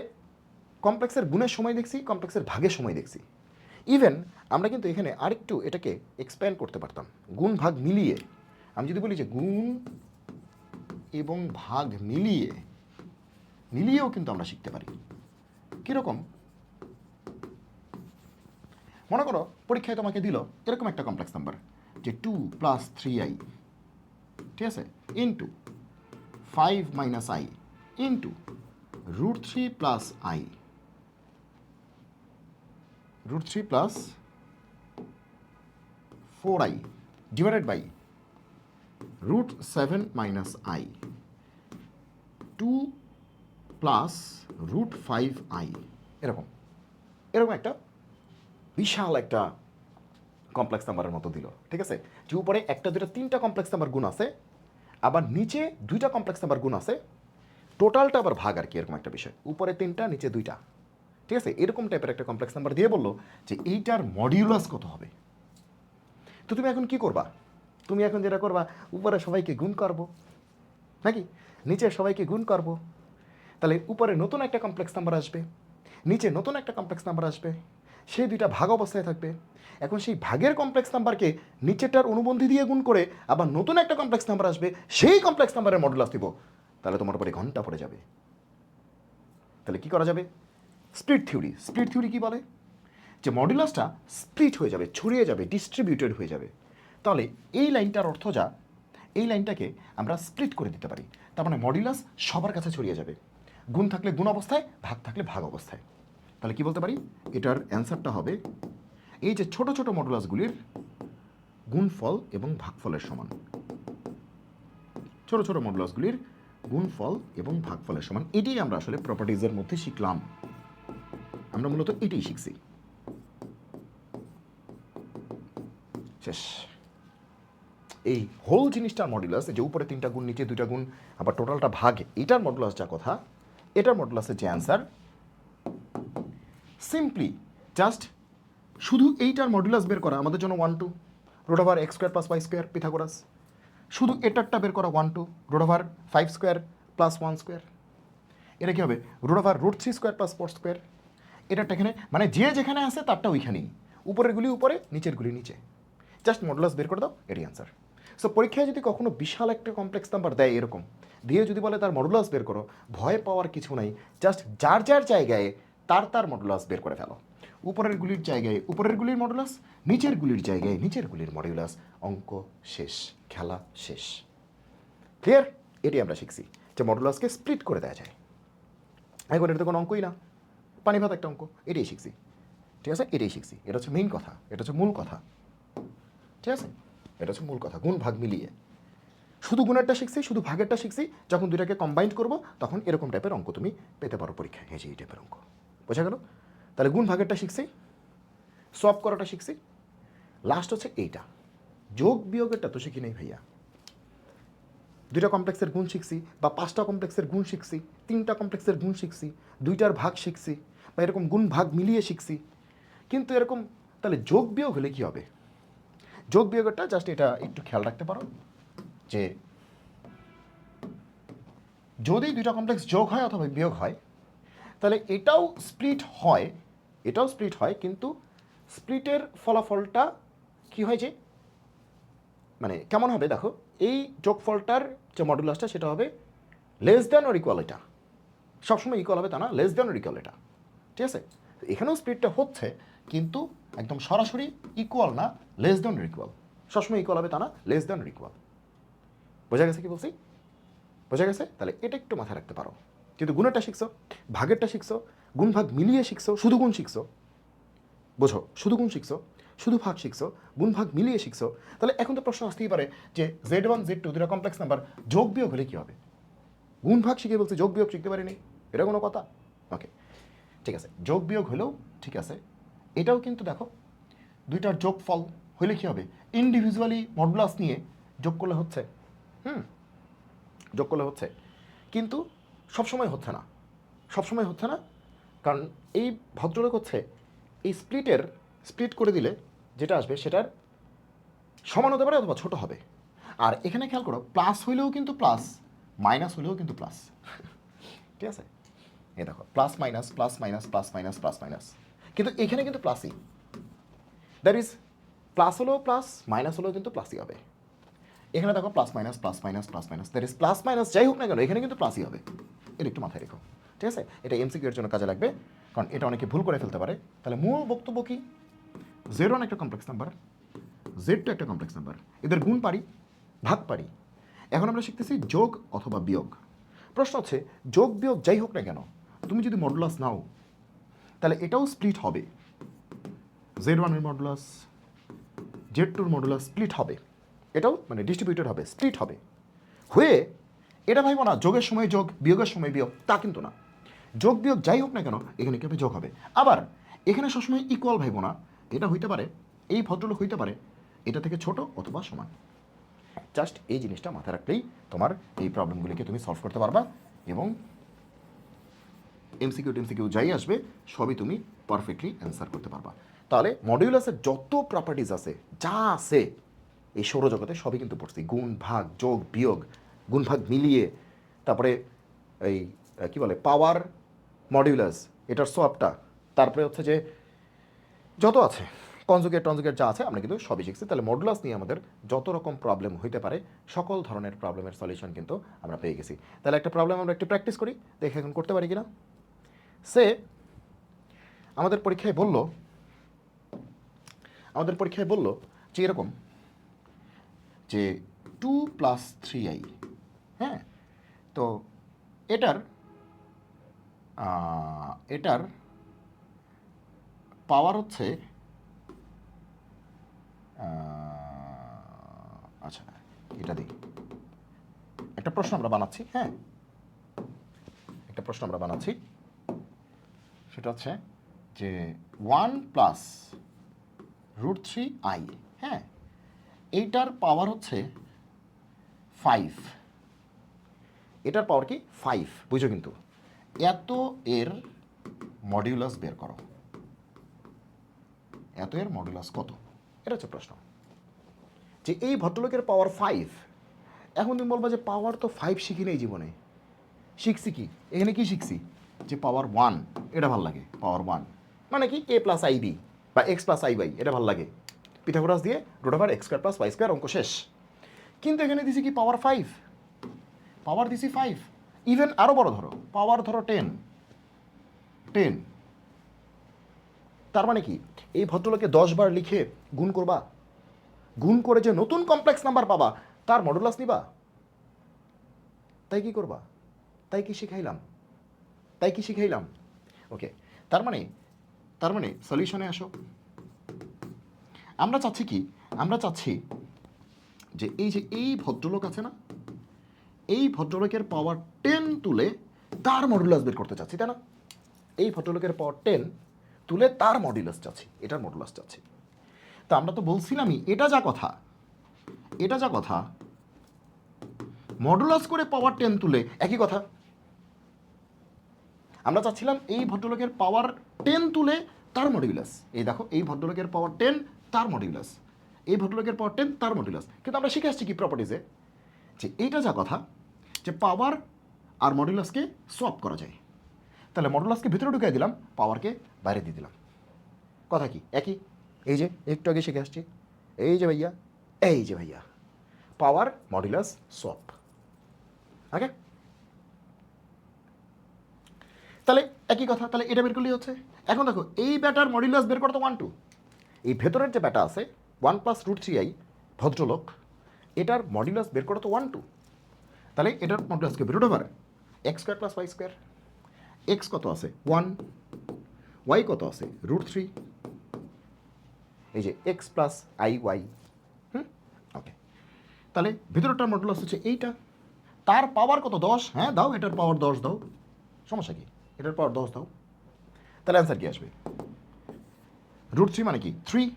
কমপ্লেক্সের গুণের সময় দেখছি, কমপ্লেক্সের ভাগের সময় দেখছি। ইভেন আমরা কিন্তু এখানে আরেকটু এটাকে এক্সপ্যান্ড করতে পারতাম, গুণ ভাগ মিলিয়ে। আমি যদি বলি যে গুণ এবং ভাগ মিলিয়েও কিন্তু আমরা শিখতে পারি। কীরকম? মনে করো পরীক্ষায় তোমাকে দিল এরকম একটা কমপ্লেক্স নাম্বার যে 2 + 3i, ঠিক আছে, into 5 - i into √3 + i, √3 + 4i divided by √7 - i, 2 + √5i, এরকম একটা বিশাল একটা কমপ্লেক্স নাম্বারের মতো দিল। ঠিক আছে, যে উপরে 1, 2, 3টা কমপ্লেক্স নাম্বার গুণ আছে, আবার নিচে 2টা কমপ্লেক্স নাম্বার গুণ আছে, টোটালটা আবার ভাগ আর কি, এরকম একটা বিষয়। উপরে 3টা, নিচে 2টা। ঠিক আছে, এরকম টাইপের একটা কমপ্লেক্স নাম্বার দিয়ে বললো যে এইটার মডিউলাস কত হবে। তো তুমি এখন কি করবা? তুমি এখন যেটা করবা, উপরে সবাইকে গুণ করবো নাকি নিচে সবাইকে গুণ করবো, তাহলে উপরে নতুন একটা কমপ্লেক্স নাম্বার আসবে, নিচে নতুন একটা কমপ্লেক্স নাম্বার আসবে, সেই 2টা ভাগ অবস্থায় থাকবে। এখন সেই ভাগের কমপ্লেক্স নাম্বারকে নিচেরটার অনুবন্ধী দিয়ে গুণ করে আবার নতুন একটা কমপ্লেক্স নাম্বার আসবে, সেই কমপ্লেক্স নাম্বারের মডুলাস দিব, তাহলে তোমার উপরে ঘন্টা পড়ে যাবে। তাহলে কি করা যাবে? Split theory. স্প্লিট থিওরি কি বলে? যে মডুলাসটা স্প্লিট হয়ে যাবে, ছড়িয়ে যাবে, ডিস্ট্রিবিউটেড হয়ে যাবে। তাহলে এই লাইনটার অর্থ যা, এই লাইনটাকে আমরা স্প্লিট করে দিতে পারি। তার মানে মডুলাস সবার কাছে ছড়িয়ে যাবে, গুণ থাকলে গুণ অবস্থায়, ভাগ থাকলে ভাগ অবস্থায়। তাহলে কি বলতে পারি? এটার অ্যান্সারটা হবে এই যে ছোট ছোট মডুলাসগুলির গুণফল এবং ভাগফলের সমান। ছোট ছোট মডুলাসগুলির গুণফল এবং ভাগফলের সমান। এটাই আমরা আসলে প্রপার্টিজের মধ্যে শিখলাম। আমরা মূলত এটাই শিখছি। শেষ। এই হোল জিনিসটার মডুলাস, যে উপরে 3টা গুণ, নিচে 2টা গুণ, আবার টোটালটা ভাগ, এটার মডুলাস যা কথা, এটার মডুলাসের যে অ্যান্সার, সিম্পলি জাস্ট শুধু এইটার মডুলাস বের করা আমাদের জন্য 1 2 √x² + y² পিথাগোরাস। শুধু এটারটা বের করা 1 2 √5² + 1²। এটা কী হবে? √√3² + 4²। এটারটা এখানে, মানে যে যেখানে আছে তারটা ওইখানেই, উপরেরগুলি উপরে, নিচেরগুলি নিচে। জাস্ট মডুলাস বের করে দাও, এটাই অ্যান্সার। সো পরীক্ষায় যদি কখনো বিশাল একটা কমপ্লেক্স নাম্বার দেয় এরকম দিয়ে, যদি বলে তার মডুলাস বের করো, ভয় পাওয়ার কিছু নাই। জাস্ট যার যার জায়গায় তার মডুলাস বের করে ফেলো। উপরের গুলির জায়গায় উপরের গুলির মডুলাস, নিচের গুলির জায়গায় নিচের গুলির মডুলাস, অঙ্ক শেষ, খেলা শেষ। ক্লিয়ার? এটাই আমরা শিখছি যে মডুলাসকে স্প্লিট করে দেওয়া যায়। এখন এটা তো কোনো অঙ্কই না, পানি ভাত একটা অঙ্ক। এটাই শিখছি। ঠিক আছে, এটাই শিখছি। এটা হচ্ছে মেইন কথা, এটা হচ্ছে মূল কথা। ঠিক আছে, এটা হচ্ছে মূল কথা। গুণ ভাগ মিলিয়ে শুধু গুণেরটা শিখছি, শুধু ভাগেরটা শিখছি। যখন দুইটাকে কম্বাইন্ড করবো তখন এরকম টাইপের অঙ্ক তুমি পেতে পারো পরীক্ষায়। এই যে এই টাইপের অঙ্ক, বোঝা গেল? তাহলে গুণ ভাগেরটা শিখছি, সলভ করাটা শিখছি, লাস্ট হচ্ছে এইটা যোগ বিয়োগেরটা তো শিখি নেই ভাইয়া। 2টা কমপ্লেক্সের গুণ শিখছি, বা 5টা কমপ্লেক্সের গুণ শিখছি, 3টা কমপ্লেক্সের গুণ শিখছি, 2টার ভাগ শিখছি, বা এরকম গুণ ভাগ মিলিয়ে শিখছি। কিন্তু এরকম তাহলে যোগ বিয়োগ হলে কী হবে? যোগ বিয়োগেরটা জাস্ট এটা একটু খেয়াল রাখতে পারো। যে যদি দুইটা কমপ্লেক্স যোগ হয় অথবা বিয়োগ হয় তাহলে এটাও স্প্লিট হয় কিন্তু স্প্লিটের ফলাফলটা কি হয় যে মানে কেমন হবে দেখো, এই যোগফলটার যে মডুলাসটা সেটা হবে লেস দ্যান অর ইকুয়াল, এটা সবসময় ইকুয়াল হবে তা না, লেস দ্যান অর ইকুয়াল এটা, ঠিক আছে। এখানেও স্প্লিটটা হচ্ছে কিন্তু একদম সরাসরি ইকুয়াল না, লেস দ্যান অর ইকুয়াল, সবসময় ইকুয়াল হবে তা না, লেস দ্যান অর ইকুয়াল। বোঝা গেছে কি বলছি? বোঝা গেছে? তাহলে এটা একটু মাথায় রাখতে পারো। কিন্তু গুণেরটা শিখছো, ভাগেরটা শিখছো, গুণ ভাগ মিলিয়ে শিখছো, শুধু গুণ শিখছো, বোঝো, শুধু গুণ শিখছো, শুধু ভাগ শিখছো, গুণ ভাগ মিলিয়ে শিখছো, তাহলে এখন তো প্রশ্ন আসতেই পারে যে Z1 Z2 দুটো কমপ্লেক্স নাম্বার যোগ বিয়োগ হলে কী হবে? গুণ ভাগ শিখে বলছে যোগ বিয়োগ শিখতে পারিনি, এটা কোনো কথা? ওকে, ঠিক আছে, যোগ বিয়োগ হলেও ঠিক আছে, এটাও কিন্তু দেখো দুইটার যোগফল হলে কী হবে? ইন্ডিভিজুয়ালি মডুলাস নিয়ে যোগ করলে হচ্ছে, যোগ করলে হচ্ছে, কিন্তু সবসময় হচ্ছে না, সবসময় হচ্ছে না, কারণ এই ভদ্রলোক হচ্ছে এই স্প্লিট করে দিলে যেটা আসবে সেটার সমান হতে পারে অথবা ছোট হবে। আর এখানে খেয়াল করো, প্লাস হইলেও কিন্তু প্লাস, মাইনাস হলেও কিন্তু প্লাস, ঠিক আছে। এই দেখো plus minus plus minus plus minus plus minus, কিন্তু এখানে কিন্তু প্লাসই, দ্যাট ইজ প্লাস হলেও প্লাস, মাইনাস হলেও কিন্তু প্লাসই হবে। এখানে দেখো plus minus plus minus plus minus, that is plus minus যাই হোক না কেন এখানে কিন্তু প্লাসই হবে, এটা একটু মাথায় রেখো, ঠিক আছে। এটা এমসিকিউ এর জন্য কাজে লাগবে, কারণ এটা অনেকে ভুল করে ফেলতে পারে। তাহলে মূল বক্তব্য কি? Z1 একটা কমপ্লেক্স নাম্বার, Z2 একটা কমপ্লেক্স নাম্বার, এদের গুণ পারি, ভাগ পারি। এখন আমরা শিখতেছি যোগ অথবা বিয়োগ। প্রশ্ন হচ্ছে যোগ বিয়োগ যাই হোক না কেন তুমি যদি মডুলাস নাও তাহলে এটাও স্প্লিট হবে, Z1 এর মডুলাস Z2 এর মডুলাস স্প্লিট হবে, এটাও মানে ডিস্ট্রিবিউটেড হবে, স্প্লিট হবে হয়ে, এটা ভাইব না যোগের সময় যোগ বিয়োগের সময় বিয়োগ, তা কিন্তু না। যোগ বিয়োগ যাই হোক না কেন এখানে কি হবে? যোগ হবে। আবার এখানে সবসময় ইকুয়াল ভাইব না, এটা হইতে পারে, এই ভদ্রলোক হইতে পারে এটা থেকে ছোট অথবা সমান। জাস্ট এই জিনিসটা মাথায় রাখলেই তোমার এই প্রবলেমগুলিকে তুমি সলভ করতে পারবা, এবং এমসিকিউ যাই আসবে সবই তুমি পারফেক্টলি অ্যান্সার করতে পারবা। তাহলে মডিউলাসের যত প্রপার্টিজ আছে, যা আছে এই সৌরজগতে সবই কিন্তু পড়ছি, গুণ ভাগ যোগ বিয়োগ, গুণ ভাগ মিলিয়ে, তারপরে এই কি বলে পাওয়ার মডিউলাস, এটার সোয়াপটা, তারপরে হচ্ছে যে যত আছে কনজুগেট টনজুগেট যা আছে আমরা কিন্তু সবই শিখছি। তাহলে মডুলাস নিয়ে আমাদের যত রকম প্রবলেম হইতে পারে সকল ধরনের প্রবলেমের সলিউশন কিন্তু আমরা পেয়ে গেছি। তাহলে একটা প্রবলেম আমরা একটু প্র্যাকটিস করি, দেখে এখন করতে পারি কিনা। সে আমাদের পরীক্ষায় বলল যে এরকম যে 2 + 3i, হ্যাঁ, তো এটার পাওয়ার হচ্ছে আচ্ছা এটা দিই, একটা প্রশ্ন আমরা বানাচ্ছি, হ্যাঁ, একটা প্রশ্ন আমরা বানাচ্ছি, সেটা হচ্ছে যে 1 + √3i, হ্যাঁ, এইটার পাওয়ার হচ্ছে 5, এটার পাওয়ার কি 5, বুঝো কিন্তু, এত এর মডিউলাস বের করো, এত এর মডুলাস কত, এটা হচ্ছে প্রশ্ন। যে এই ভদ্রলোকের পাওয়ার 5, এখন তুমি বলবা যে পাওয়ার তো 5 শিখি নেই জীবনে, শিখছি কি এখানে, কি শিখছি যে পাওয়ার 1, এটা ভাল লাগে, পাওয়ার 1 মানে কি a + ib বা x + iy, এটা ভাল লাগে, পিথাগোরাস দিয়ে √x² + y² অঙ্ক শেষ। কিন্তু এখানে দিছি কি পাওয়ার 5, পাওয়ার দিছি 5, ইভেন আরও বড় ধরো, পাওয়ার ধরো 10, তার মানে কি এই ভদ্রলোকে 10 বার লিখে গুণ করবা, গুণ করে যে নতুন কমপ্লেক্স নাম্বার পাবা তার মডুলাস নিবা, তাই কি করবা? তাই কি শিখাইলাম? ওকে, তার মানে সলিউশনে আসো। আমরা চাচ্ছি যে এই ভদ্রলোক আছে না, এই ভদ্রলোকের পাওয়ার 10 তুলে তার মডুলাস বের করতে চাচ্ছি, তাই না? এই ভদ্রলোকের পাওয়ার 10 তুলে তার মডুলাস চাচ্ছি, এটার মডুলাস চাচ্ছি। তা আমরা তো বলছিলামই এটা যা কথা মডুলাস করে পাওয়ার 10 তুলে একই কথা। আমরা চাচ্ছিলাম এই ভদ্রলোকের পাওয়ার 10 তুলে তার মডিউলাস, এই দেখো এই ভদ্রলোকের পাওয়ার 10 তার মডিউলাস, এই ভদ্রলোকের পাওয়ার 10 তার মডিউলাস, কিন্তু আমরা শিখে আসছি কি প্রপার্টিজে যে এইটা যা কথা যে পাওয়ার আর মডুলাসকে সোয়াপ করা যায়, তাহলে মডুলাসকে ভিতরে ঢুকিয়ে দিলাম, পাওয়ারকে বাইরে দিয়ে দিলাম। কথা কি একই? এই যে একটু আগে শিখে আসছি, এই যে ভাইয়া, এই যে ভাইয়া, পাওয়ার মডুলাস সোয়াপ। ওকে, তাহলে একই কথা, তাহলে এটা বের করলেই হচ্ছে। এখন দেখো এই ব্যাটার মডুলাস বের করতে 1 2, এই ভেতরের যে ব্যাটা আছে 1+√3i ভদ্রলোক, এটার মডুলাস বের করতে 1 2, তাহলে এটার মডুলাসকে বের ওভার x² + y²। x কত আছে 1, y কত আছে √3, এই যে x + iy। ওকে, তাহলে ভিতরটার মডুলাস হচ্ছে এইটা, তার পাওয়ার কত 10, হ্যাঁ দাও, এটার পাওয়ার 10 দাও, সমস্যা কি, এটার পাওয়ার 10 দাও। তাহলে অ্যান্সার কি আসবে? √3 মানে কি 3,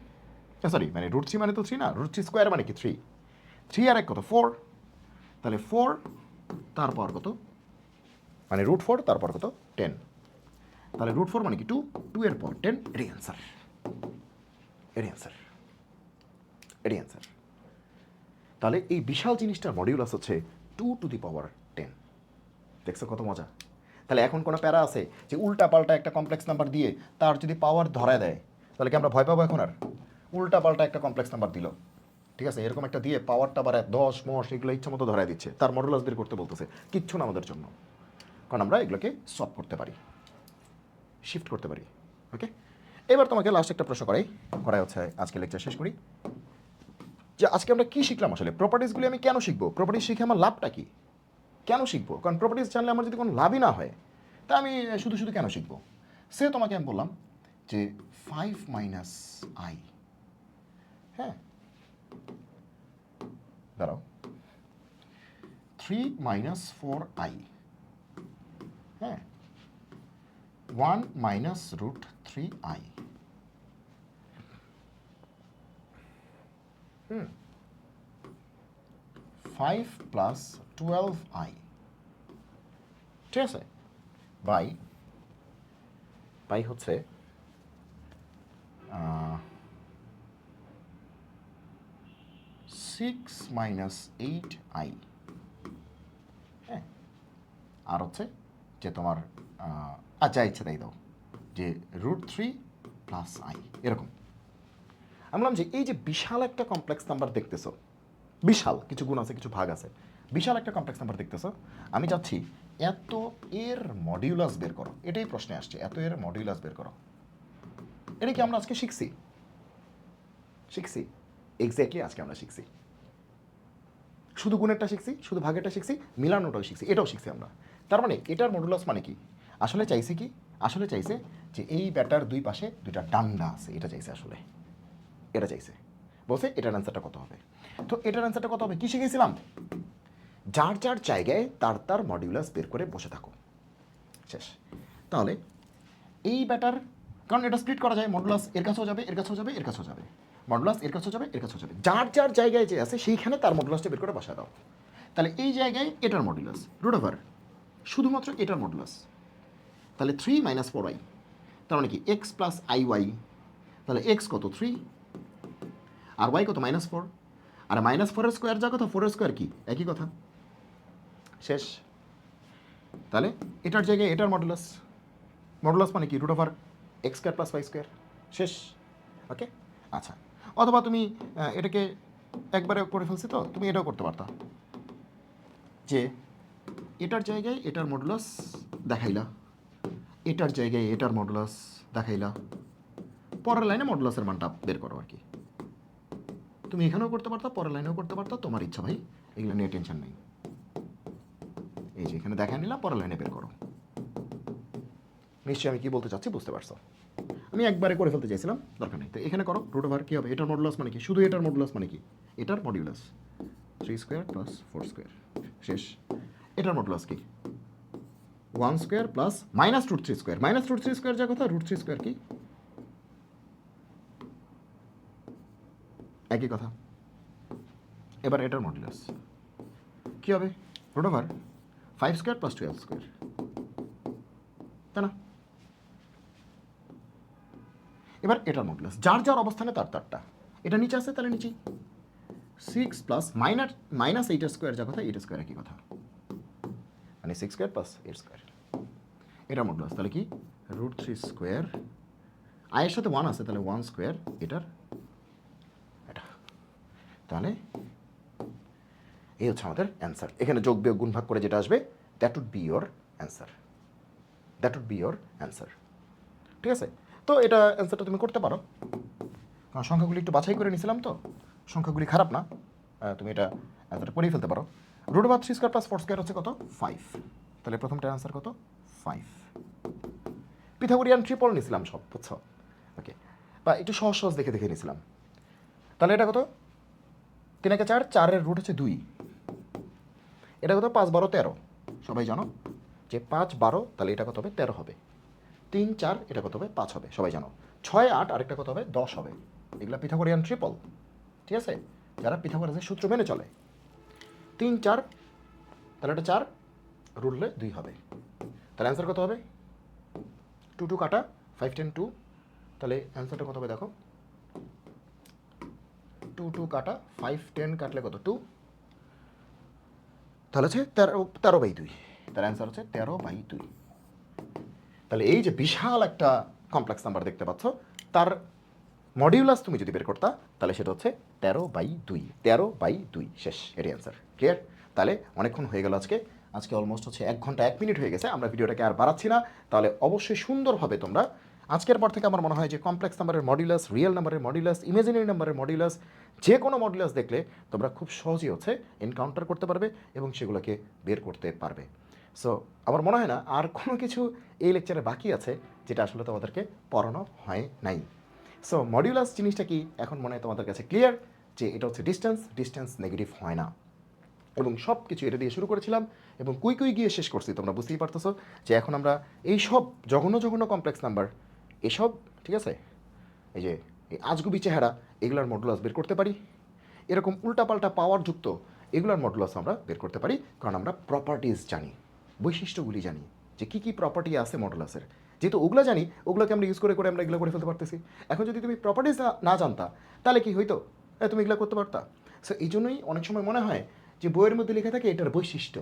সরি মানে √3 মানে তো 3 না, √3² মানে কি 3, 3 আর 1 কত 4, তাহলে 4 তার পাওয়ার কত, মানে √4 তার পাওয়ার কত 10, তাহলে √4 মানে কি 2, 2 এর পাওয়ার 10, এটাই অ্যান্সার, এটাই অ্যান্সার, এটাই অ্যান্সার। তাহলে এই বিশাল জিনিসটার মডিউলাস হচ্ছে 2⁻10। দেখছো কত মজা? তাহলে এখন কোনো প্যারা আছে যে উল্টা পাল্টা একটা কমপ্লেক্স নাম্বার দিয়ে তার যদি পাওয়ার ধরায় দেয়, তাহলে কি আমরা ভয় পাবো এখন আর? উল্টা পাল্টা একটা কমপ্লেক্স নাম্বার দিল, ঠিক আছে, এরকম একটা দিয়ে পাওয়ারটা বাড়ায় 10 10 এগুলো ইচ্ছা মতো ধরায় দিচ্ছে, তার মডুলাস বের করতে বলতেছে, কিচ্ছু না আমাদের জন্য, কারণ আমরা এগুলোকে সলভ করতে পারি, শিফট করতে পারি। ওকে, এবার তোমাকে লাস্ট একটা প্রশ্ন করাই হচ্ছে, আজকে লেকচার শেষ করি, যে আজকে আমরা কি শিখলাম আসলে, প্রপার্টিসগুলি আমি কেন শিখবো, প্রপার্টিস শিখে আমার লাভটা কি, কেন শিখবো? কারণ প্রপার্টিস জানলে আমার যদি কোনো লাভই না হয়, তা আমি শুধু শুধু কেন শিখবো? সে তোমাকে আমি বললাম যে 5 - i, হ্যাঁ দাঁড়াও, 3 - 4i, হ্যাঁ 1 - √3i, 5 + 12i, ঠিক আছে, বাই হচ্ছে 6 - 8i, হ্যাঁ, আর হচ্ছে যে তোমার যা ইচ্ছে তাই দাও, যে √3 + i, এরকম। আমি বললাম যে এই যে বিশাল একটা কমপ্লেক্স নাম্বার দেখতেছো, বিশাল কিছু গুণ আছে কিছু ভাগ আছে, বিশাল একটা কমপ্লেক্স নাম্বার দেখতেছো, আমি চাচ্ছি এত এর মডিউলাস বের করো, এটাই প্রশ্নে আসছে, এত এর মডিউলাস বের করো। এটা কি আমরা আজকে শিখছি? এক্স্যাক্টলি আজকে আমরা শিখছি, শুধু গুণেরটা শিখছি, শুধু ভাগেরটা শিখছি, মিলানোটাও শিখছি, এটাও শিখছি আমরা। তার মানে এটার মডুলাস মানে কি, আসলে চাইছে কি, আসলে চাইছে যে এই ব্যাটার দুই পাশে দুইটা ডান্ডা আছে, এটা চাইছে আসলে, এটা চাইছে, বলছে এটার অ্যান্সারটা কত হবে। তো এটার অ্যান্সারটা কত হবে কি শিখেছিলাম, যার যার জায়গায় তার তার মডিউলাস বের করে বসে থাকো, শেষ। তাহলে এই ব্যাটার, কারণ এটা স্প্লিট করা যায়, মডুলাস এর কাছেও যাবে, এর কাছেও যাবে, এর কাছেও যাবে, মডুলাস এর কাছেও যাবে, এর কাছেও যাবে, যার যার জায়গায় যে আছে সেইখানে তার মডুলাসটা বের করে বসা দাও। তাহলে এই জায়গায় এটার মডুলাস √, শুধুমাত্র এটার মডুলাস, তাহলে 3 - 4i, তার মানে কি x + iy, তাহলে x কত 3 আর y কত -4, আর -4² যা কথা 4² কি একই কথা, শেষ। তাহলে এটার জায়গায় এটার মডুলাস, মডুলাস মানে কি √x² + y², শেষ। ওকে, আচ্ছা, অথবা তুমি এটাকে একবারে করে ফেলছি তো তুমি এটাও করতে পারতা, যে এটার জায়গায় এটার মডুলাস দেখাইলা, এটার জায়গায় এটার মডুলাস দেখাইলা, পরের লাইনে মডুলাসের মানটা বের করো আর কি। তুমি এখানেও করতে পারতা, পরের লাইনেও করতে পারতা, তোমার ইচ্ছা ভাই, এগুলো নিয়ে টেনশন নেই। এই যে এখানে দেখা নিলাম, পরের লাইনে বের করো। নিশ্চয়ই আমি কি বলতে চাচ্ছি বুঝতে পারছো, আমি একবারে করে ফেলতে চাইছিলাম, দরকার নেই। তো এখানে করো √, কী হবে, এটার মডুলাস মানে কি, শুধু এটার মডুলাস মানে কি, এটার মডিউলাস 3² + 4², শেষ। এটার মডুলাস কি 1² + -√3², যা কথা √3² কি একই কথা। এবার এটার মডুলাস কী হবে √5² + 12², তাই না? এবার এটার মডুলাস যার যার অবস্থানে তার তারটা, এটা নিচে আছে তাহলে নিচেই, 6 প্লাস মাইনাস 8 স্কোয়ার যা কথা 8 স্কোয়ার একই কথা, মানে 6 স্কোয়ার প্লাস 8 স্কোয়ার, এটা মডুলাস। তাহলে কি √3 স্কোয়ার, আয়ের সাথে 1 আছে, তাহলে 1 স্কোয়ার এটার এটা। তাহলে এই হচ্ছে আমাদের অ্যান্সার। এখানে যোগ বিয়োগ গুণ ভাগ করে যেটা আসবে that would be your answer, that would be your answer. ঠিক আছে, তো এটা অ্যান্সারটা তুমি করতে পারো, কারণ সংখ্যাগুলি একটু বাছাই করে নিয়েছিলাম, তো সংখ্যাগুলি খারাপ না, তুমি এটা অ্যান্সারটা করেই ফেলতে পারো। √3 স্কোয়ার প্লাস 4 স্কোয়ার হচ্ছে কত 5, তাহলে প্রথমটার অ্যান্সার কত 5। পিথাগোরিয়ান ট্রিপল নিয়েছিলাম সব, বুঝছো? ওকে, বা একটু সহজ সহজ দেখে দেখে নিয়েছিলাম। তাহলে এটা কত 3 একে 4, 4-এর রুট হচ্ছে 2, এটা কত 5 12 13, সবাই জানো যে 5 12, তাহলে এটা কত হবে 13 হবে। 3 4 এটা কত হবে 5 হবে, সবাই জানো। 6 8 আরেকটা কত হবে 10 হবে। এগুলা পিথাগোরিয়ান ট্রিপল, ঠিক আছে, যারা পিথাগোরাসের সূত্র মেনে চলে। 3 4, তাহলে এটা 4 রুটলে 2 হবে, তাহলে অ্যান্সার কত হবে 2 2 কাটা 5 10 2, তাহলে অ্যান্সারটা কত হবে দেখো 2 2 কাটা 5 10 কাটলে কত 2, তাহলে হচ্ছে 13/2, তার অ্যান্সার হচ্ছে 13/2। তাহলে এই যে বিশাল একটা কমপ্লেক্স নাম্বার দেখতে পাচ্ছ, তার মডিউলাস তুমি যদি বের করতা, তাহলে সেটা হচ্ছে 13/2, 13/2 শেষ, এর অ্যান্সার। ক্লিয়ার? তাহলে অনেকক্ষণ হয়ে গেল আজকে অলমোস্ট হচ্ছে 1 ঘন্টা 1 মিনিট হয়ে গেছে, আমরা ভিডিওটাকে আর বাড়াচ্ছি না। তাহলে অবশ্যই সুন্দরভাবে তোমরা আজকের পর থেকে আমার মনে হয় যে কমপ্লেক্স নাম্বারের মডিউলাস, রিয়েল নাম্বারের মডিউলাস, ইমাজিনারি নাম্বারের মডিউলাস, যে কোনো মডিউলাস দেখলে তোমরা খুব সহজেই হচ্ছে এনকাউন্টার করতে পারবে এবং সেগুলোকে বের করতে পারবে। সো আমার মনে হয় না আর কোনো কিছু এই লেকচারে বাকি আছে যেটা আসলে তোমাদেরকে পড়ানো হয় নাই। সো মডিউলাস জিনিসটা কি এখন মনে হয় তোমাদের কাছে ক্লিয়ার, যে এটা হচ্ছে ডিস্টেন্স নেগেটিভ হয় না, এবং সব কিছু এটা দিয়ে শুরু করেছিলাম এবং কুই গিয়ে শেষ করছি। তোমরা বুঝতেই পারতেছো যে এখন আমরা এই সব জঘন্য কমপ্লেক্স নাম্বার, এসব, ঠিক আছে, এই যে এই আজগুবি চেহারা, এগুলার মডুলাস বের করতে পারি, এরকম উল্টাপাল্টা পাওয়ার যুক্ত এগুলার মডুলাস আমরা বের করতে পারি, কারণ আমরা প্রপার্টিজ জানি, বৈশিষ্ট্যগুলি জানি, যে কী কী প্রপার্টি আছে মডুলাসের। যেহেতু ওগুলো জানি, ওগুলোকে আমরা ইউজ করে আমরা এগুলো করে ফেলতে পারতেছি। এখন যদি তুমি প্রপার্টিজ না জানতা, তাহলে কি হইতো, তুমি এগুলো করতে পারতা? সো এই জন্যই অনেক সময় মনে হয় যে বইয়ের মধ্যে লেখা থাকে এটার বৈশিষ্ট্য,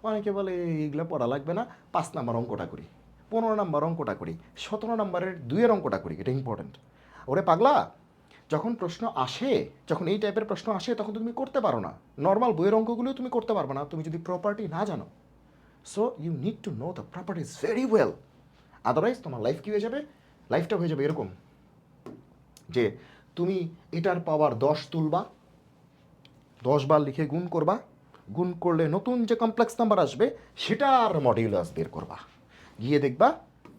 অনেকে বলে এইগুলো পড়া লাগবে না, 5 নাম্বার অঙ্কটা করি, 15 নাম্বার অঙ্কটা করি, 17 নাম্বারের 2-এর অঙ্কটা করি, এটা ইম্পর্টেন্ট। ওরে পাগলা, যখন প্রশ্ন আসে, যখন এই টাইপের প্রশ্ন আসে, তখন তুমি করতে পারো না, নর্মাল বইয়ের অঙ্কগুলোও তুমি করতে পারবে না তুমি যদি প্রপার্টি না জানো। So you need to know the properties very well, otherwise তোমার লাইফ কী হয়ে যাবে, লাইফটা হয়ে যাবে এরকম যে তুমি এটার পাওয়ার 10 তুলবা, 10 বার লিখে গুণ করবা, গুণ করলে নতুন যে কমপ্লেক্স নাম্বার আসবে সেটার মডিউলাস বের করবা, গিয়ে দেখবা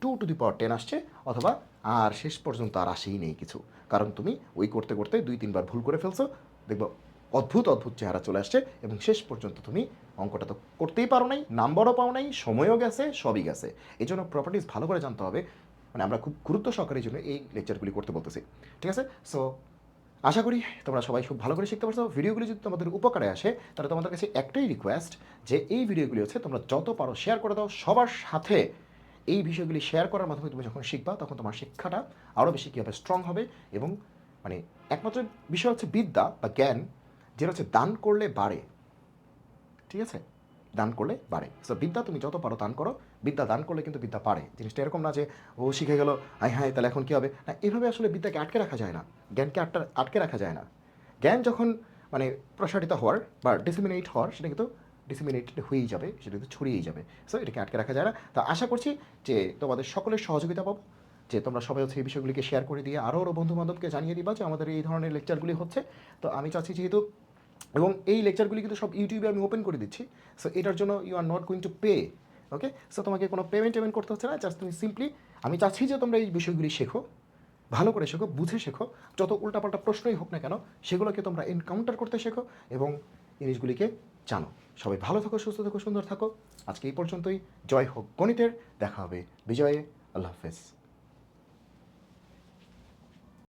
2 to the power 10 আসছে, অথবা আর শেষ পর্যন্ত আর আসেই নেই কিছু, কারণ তুমি ওই করতে করতে 2-3 বার ভুল করে ফেলছো, দেখবা অদ্ভুত চেহারা চলে আসছে, এবং শেষ পর্যন্ত তুমি অঙ্কটা তো করতেই পারো নাই, নাম্বারও পাও নাই, সময়ও গেছে, সবই গেছে। এই জন্য প্রপার্টিজ ভালো করে জানতে হবে, মানে আমরা খুব গুরুত্ব সহকারে এই জন্য এই লেকচারগুলি করতে বলতেছি। ঠিক আছে, সো আশা করি তোমরা সবাই খুব ভালো করে শিখতে পারছো। ভিডিওগুলি যদি তোমাদের উপকারে আসে, তাহলে তোমাদের কাছে একটাই রিকোয়েস্ট, যে এই ভিডিওগুলি হচ্ছে তোমরা যত পারো শেয়ার করে দাও সবার সাথে। এই বিষয়গুলি শেয়ার করার মাধ্যমে তুমি যখন শিখবা, তখন তোমার শিক্ষাটা আরও বেশি কী হবে, স্ট্রং হবে। এবং মানে একমাত্র বিষয় হচ্ছে বিদ্যা বা জ্ঞান, যেটা হচ্ছে দান করলে বাড়ে, ঠিক আছে, দান করলে বাড়ে। সো বিদ্যা তুমি যত পারো দান করো, বিদ্যা দান করলে কিন্তু বিদ্যা বাড়ে। জিনিসটা এরকম না যে ও শিখে গেল, হ্যাঁ তাহলে এখন কী হবে, না, এভাবে আসলে বিদ্যাকে আটকে রাখা যায় না, জ্ঞানকে আটকে রাখা যায় না। জ্ঞান যখন মানে প্রসারিত হওয়ার বা ডিসিমিনেট হওয়ার, সেটা কিন্তু ডিসিমিনেটেড হয়েই যাবে, সেটা কিন্তু ছড়িয়েই যাবে। সো এটাকে আটকে রাখা যায় না। তো আশা করছি যে তোমাদের সকলের সহযোগিতা পাবো, যে তোমরা সবাই হচ্ছে এই বিষয়গুলিকে শেয়ার করে দিয়ে আরও বন্ধু বান্ধবকে জানিয়ে দিবা যে আমাদের এই ধরনের লেকচারগুলি হচ্ছে। তো আমি চাচ্ছি যেহেতু, এবং এই লেকচারগুলি কিন্তু সব ইউটিউবে আমি ওপেন করে দিচ্ছি, সো এটার জন্য you are not going to pay, okay. So তোমাকে কোনো পেমেন্ট করতে হচ্ছে না, জাস্ট তুমি সিম্পলি, আমি চাচ্ছি যে তোমরা এই বিষয়গুলি শেখো, ভালো করে শেখো, বুঝে শেখো, যত উল্টাপাল্টা প্রশ্নই হোক না কেন সেগুলোকে তোমরা এনকাউন্টার করতে শেখো এবং জিনিসগুলিকে জানো। সবাই ভালো থাকো, সুস্থ থাকো, সুন্দর থাকো। আজকে এই পর্যন্তই। জয় হোক গণিতের, দেখা হবে বিজয়ে। আল্লাহ হাফেজ।